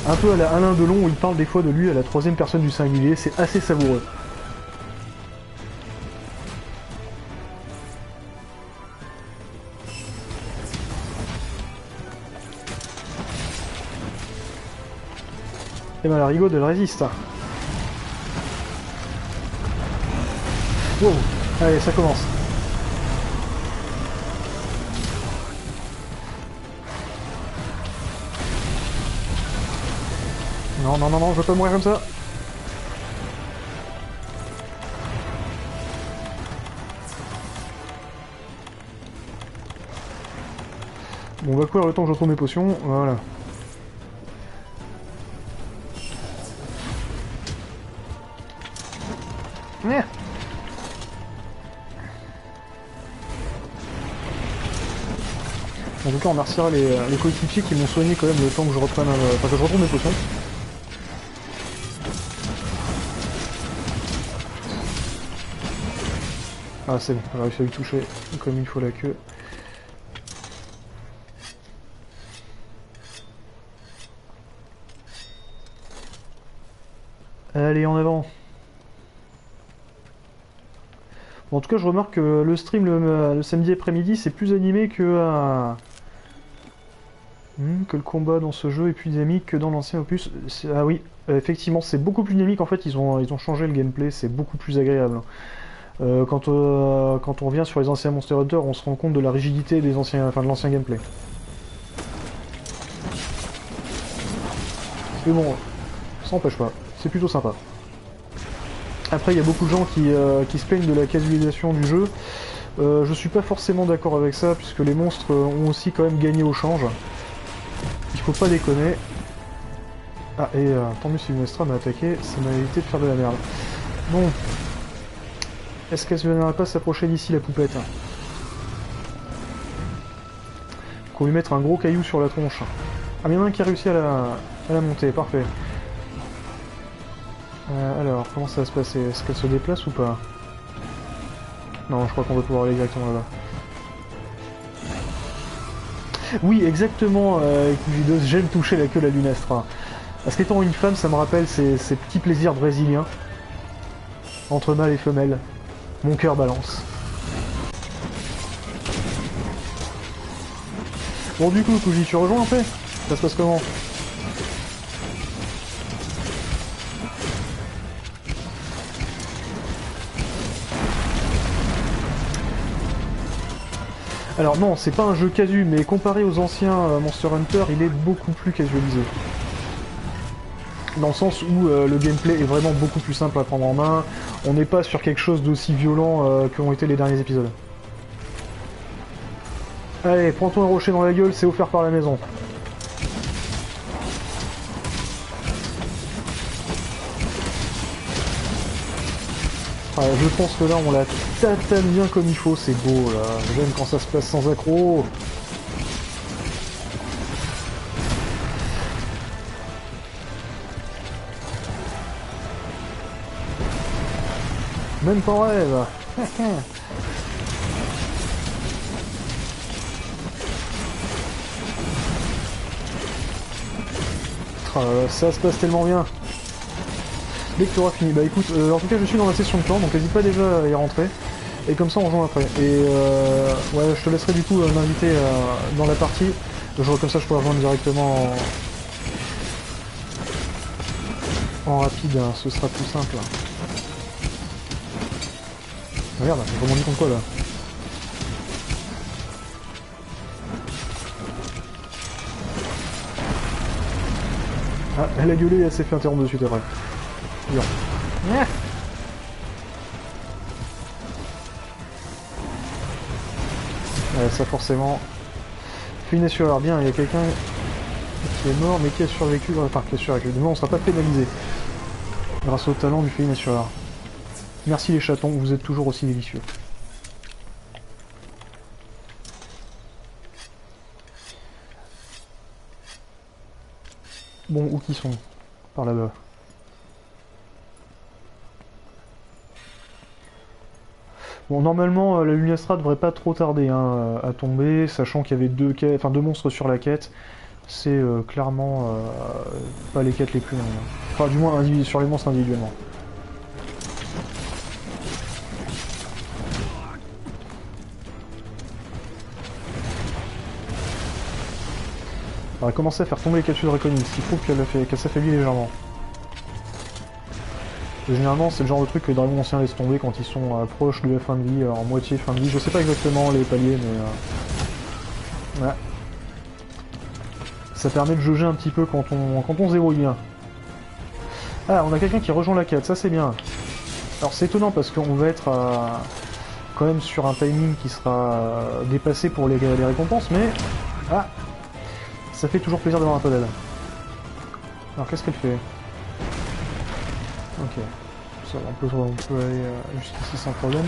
un peu à la Alain Delon, où il parle des fois de lui à la troisième personne du singulier, c'est assez savoureux. Et ben la rigole, elle résiste. Wow, allez, ça commence. Non, non, non, non, je veux pas mourir comme ça. Bon, on va courir le temps que je retrouve mes potions, voilà. En tout cas, on remerciera les coéquipiers qui m'ont soigné quand même le temps que je reprenne, enfin que je retrouve mes potions. Ah c'est bon, j'ai réussi à lui toucher comme il faut la queue. Allez, en avant. Bon, en tout cas, je remarque que le stream le samedi après-midi, c'est plus animé que le combat dans ce jeu est plus dynamique que dans l'ancien opus. Ah oui, effectivement, c'est beaucoup plus dynamique. En fait, ils ont changé le gameplay, c'est beaucoup plus agréable. Quand on revient sur les anciens Monster Hunter, on se rend compte de la rigidité des anciens, enfin de l'ancien gameplay. Mais bon, ça n'empêche pas, c'est plutôt sympa. Après, il y a beaucoup de gens qui se plaignent de la casualisation du jeu. Je suis pas forcément d'accord avec ça, puisque les monstres ont aussi quand même gagné au change. Il faut pas déconner. Ah, et tant mieux si Lunestra m'a attaqué, ça m'a évité de faire de la merde. Bon. Est-ce qu'elle ne viendrait pas s'approcher d'ici, la poupette? Qu'on lui mettre un gros caillou sur la tronche. Ah, mais il y en a un qui a réussi à la monter, parfait. Alors, comment ça va se passer? Est-ce qu'elle se déplace ou pas? Non, je crois qu'on va pouvoir aller directement là-bas. Oui, exactement, j'aime toucher la queue de la Lunastra. Parce qu'étant une femme, ça me rappelle ces petits plaisirs brésiliens. Entre mâle et femelle. Mon cœur balance. Bon, du coup, Kuji, tu rejoins un peu? Ça se passe comment? Alors non, c'est pas un jeu casu, mais comparé aux anciens Monster Hunter, il est beaucoup plus casualisé. Dans le sens où le gameplay est vraiment beaucoup plus simple à prendre en main, on n'est pas sur quelque chose d'aussi violent qu'ont été les derniers épisodes. Allez, prends-toi un rocher dans la gueule, c'est offert par la maison. Ah, je pense que là on la tatane bien comme il faut, c'est beau là, j'aime quand ça se passe sans accroc. Même pas en rêve. Ça se passe tellement bien. Dès que tu auras fini. Bah écoute, en tout cas je suis dans la session de clan, donc n'hésite pas déjà à y rentrer. Et comme ça on rejoint après. Et ouais, je te laisserai du coup m'inviter dans la partie. Comme ça je pourrai rejoindre directement en rapide, hein, ce sera plus simple. Regarde, je rebondis contre quoi là? Ah, elle a gueulé et elle s'est fait interrompre de suite après. Bien. Ouais, ça forcément. Finet sur l'air bien, il y a quelqu'un qui est mort mais qui a survécu, enfin qui a survécu. Demain on sera pas pénalisé. Grâce au talent du Finet sur l'air. Merci les chatons, vous êtes toujours aussi délicieux. Bon, où qu'ils sont? Par là-bas. Bon, normalement, la Lunastra devrait pas trop tarder hein, à tomber, sachant qu'il y avait deux monstres sur la quête. C'est clairement pas les quêtes les plus longues. Enfin, du moins sur les monstres individuellement. Alors, elle a commencé à faire tomber les capsules draconiques, ce qui prouve qu'elle s'affaiblit légèrement. Et généralement, c'est le genre de truc que les dragons anciens laissent tomber quand ils sont proches de la fin de vie, en moitié fin de vie. Je sais pas exactement les paliers, mais... Ouais. Ça permet de jauger un petit peu quand on se débrouille bien. Ah, on a quelqu'un qui rejoint la quête, ça c'est bien. Alors c'est étonnant parce qu'on va être quand même sur un timing qui sera dépassé pour les récompenses, mais... Ah, ça fait toujours plaisir d'avoir un peu d'aide. Alors qu'est-ce qu'elle fait? Ok. Ça, on peut aller jusqu'ici sans problème.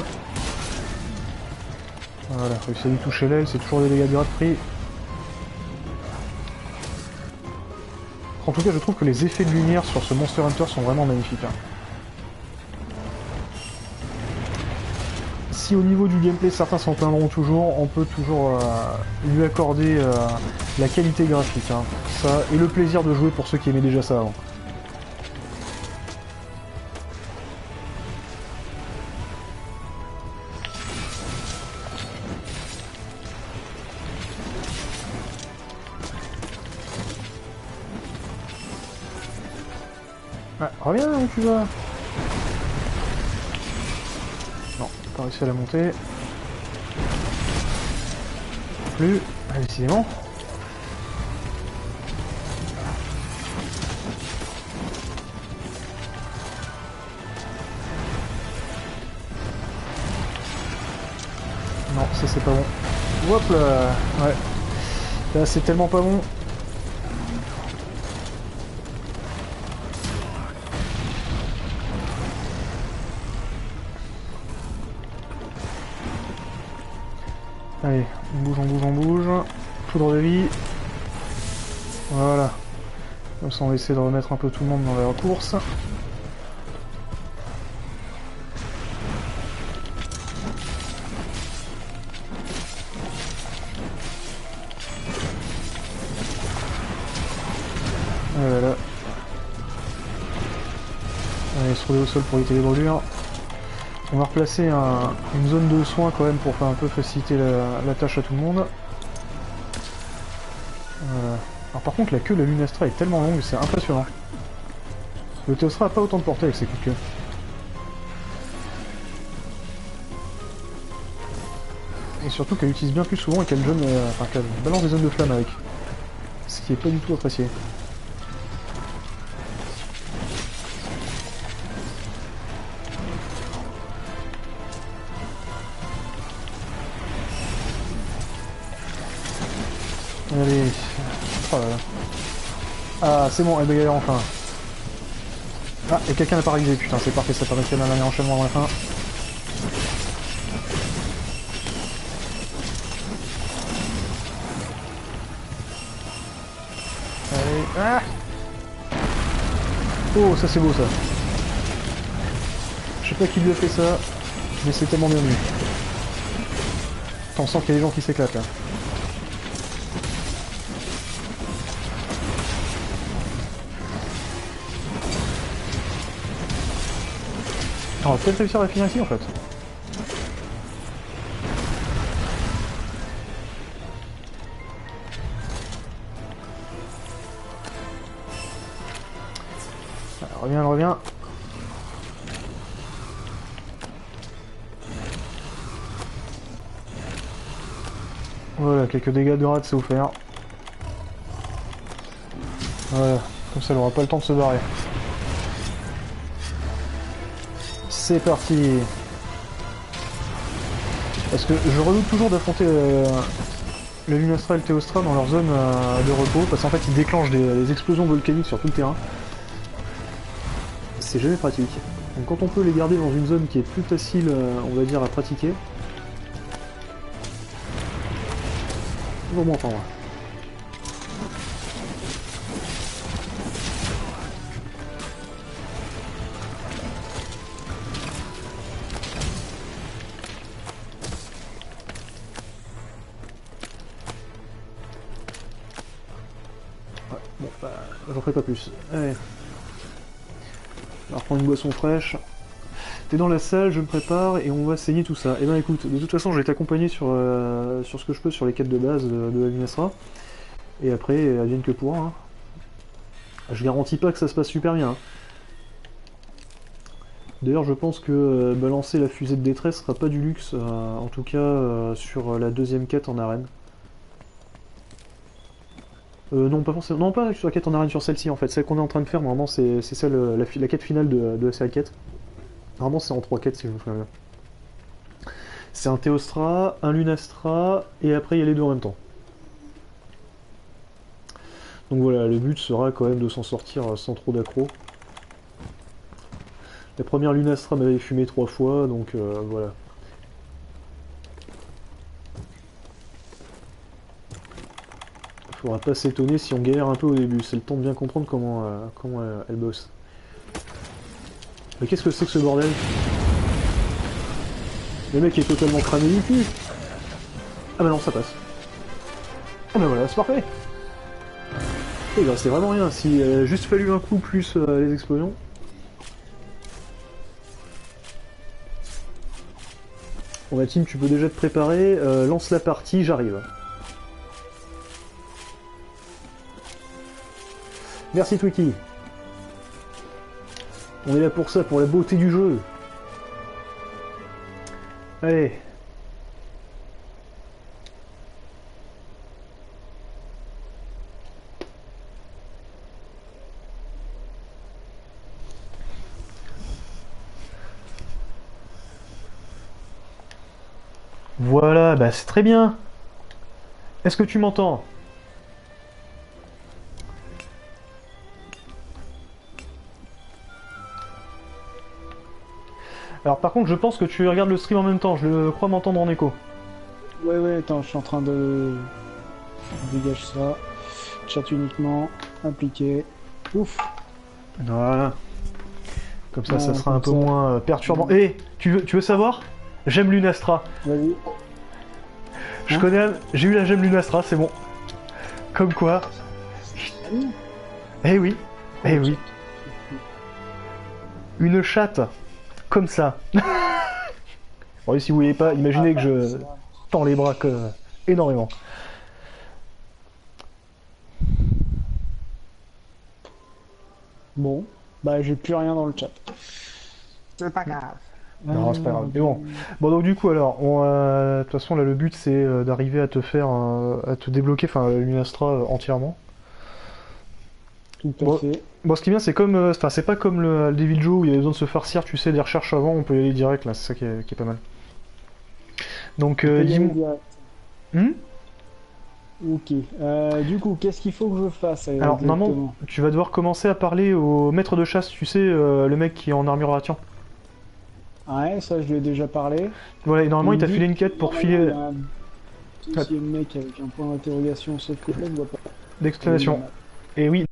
Voilà, réussi à lui toucher l'aile, c'est toujours des dégâts grave pris. En tout cas, je trouve que les effets de lumière sur ce Monster Hunter sont vraiment magnifiques. Hein. Si au niveau du gameplay certains s'en plaindront toujours, on peut toujours lui accorder la qualité graphique. Hein. Ça, et le plaisir de jouer pour ceux qui aimaient déjà ça avant. Ah, reviens où tu vas. Non, pas réussi à la monter. Plus, ah, décidément. Non, ça c'est pas bon. Hop là. Ouais. Là c'est tellement pas bon. Allez, on bouge, on bouge, on bouge. Poudre de vie. Voilà. Comme ça on va essayer de remettre un peu tout le monde dans la course. Voilà. Allez, se rouler au sol pour éviter les brûlures. On va replacer une zone de soins quand même pour faire un peu faciliter la tâche à tout le monde. Voilà. Alors par contre la queue de la Lunastra est tellement longue, c'est impressionnant. Le Théostra n'a pas autant de portée avec ses coups de queue. Et surtout qu'elle utilise bien plus souvent et qu'elle balance des zones de flamme avec. Ce qui est pas du tout apprécié. Allez. Oh là là. Ah, c'est bon, elle bégayait enfin. Ah, et quelqu'un l'a paralysé, putain, c'est parfait, ça permet de faire un dernier enchaînement avant la fin. Allez, ah. Oh, ça c'est beau ça. Je sais pas qui lui a fait ça, mais c'est tellement bien vu. T'en sens qu'il y a des gens qui s'éclatent là. On va peut-être réussir à la finir ici en fait. Alors, reviens, elle revient. Voilà, quelques dégâts de rade c'est offert. Voilà, comme ça elle aura pas le temps de se barrer. C'est parti. Parce que je redoute toujours d'affronter le Lunastra et le Théostra dans leur zone de repos, parce qu'en fait ils déclenchent des explosions volcaniques sur tout le terrain. C'est jamais pratique. Donc quand on peut les garder dans une zone qui est plus facile, on va dire, à pratiquer, toujours bon entendre. j'en ferai pas plus. Allez. On va reprendre une boisson fraîche. T'es dans la salle, je me prépare et on va saigner tout ça. Et ben écoute, de toute façon je vais t'accompagner sur ce que je peux sur les quêtes de base de la Lunastra. Et après, advienne que pourra. Hein. Je garantis pas que ça se passe super bien. Hein. D'ailleurs, je pense que balancer la fusée de détresse sera pas du luxe, en tout cas sur la deuxième quête en arène. Non, pas forcément. Non, pas sur la quête en arène, sur celle-ci en fait. Celle qu'on est en train de faire, normalement, c'est celle, la quête finale de la série quête. Normalement, c'est en 3 quêtes si je me souviens bien. C'est un Théostra, un Lunastra, et après il y a les deux en même temps. Donc voilà, le but sera quand même de s'en sortir sans trop d'accro. La première Lunastra m'avait fumé 3 fois, donc voilà. Faudra pas s'étonner si on galère un peu au début, c'est le temps de bien comprendre comment elle bosse. Mais qu'est-ce que c'est que ce bordel? Le mec est totalement cramé du cul. Ah bah non, ça passe. Ah bah voilà, c'est parfait. Et il restait vraiment rien, s'il a juste fallu un coup plus les explosions. Bon bah Tim, tu peux déjà te préparer, lance la partie, j'arrive. Merci Twiki. On est là pour ça, pour la beauté du jeu. Allez. Voilà, bah c'est très bien. Est-ce que tu m'entends? Alors par contre, je pense que tu regardes le stream en même temps, je crois m'entendre en écho. Ouais, attends, je suis en train de... Dégage ça. Chat uniquement. Appliqué. Ouf. Voilà. Comme ça, ça sera un peu moins perturbant. Eh, tu veux savoir? J'aime Lunastra. Vas-y. Je connais... J'ai eu la gemme Lunastra, c'est bon. Comme quoi. Eh oui. Eh oui. Une chatte. Comme ça. Bon, si vous voyez pas, imaginez que je tends les bras énormément. Bon, bah j'ai plus rien dans le chat. C'est pas grave. Non, c'est pas grave. Mais bon. Bon, donc du coup, alors, de toute façon, là, le but, c'est d'arriver à te faire, à te débloquer, enfin, Lunastra entièrement. Tout à Bon. fait. Bon, ce qui est bien, c'est comme, enfin, c'est pas comme le Devil Joe où il y avait besoin de se farcir, tu sais, des recherches avant, on peut y aller direct, là, c'est ça qui est pas mal. Donc, dis-moi... Ok. Du coup, qu'est-ce qu'il faut que je fasse Alors, normalement, tu vas devoir commencer à parler au maître de chasse, tu sais, le mec qui est en armure à tian. Ouais, ça je lui ai déjà parlé. Voilà, et normalement, il t'a filé une quête pour filer... Il y a un mec avec un point d'interrogation, sauf que là, je vois pas. D'exclamation. Et oui,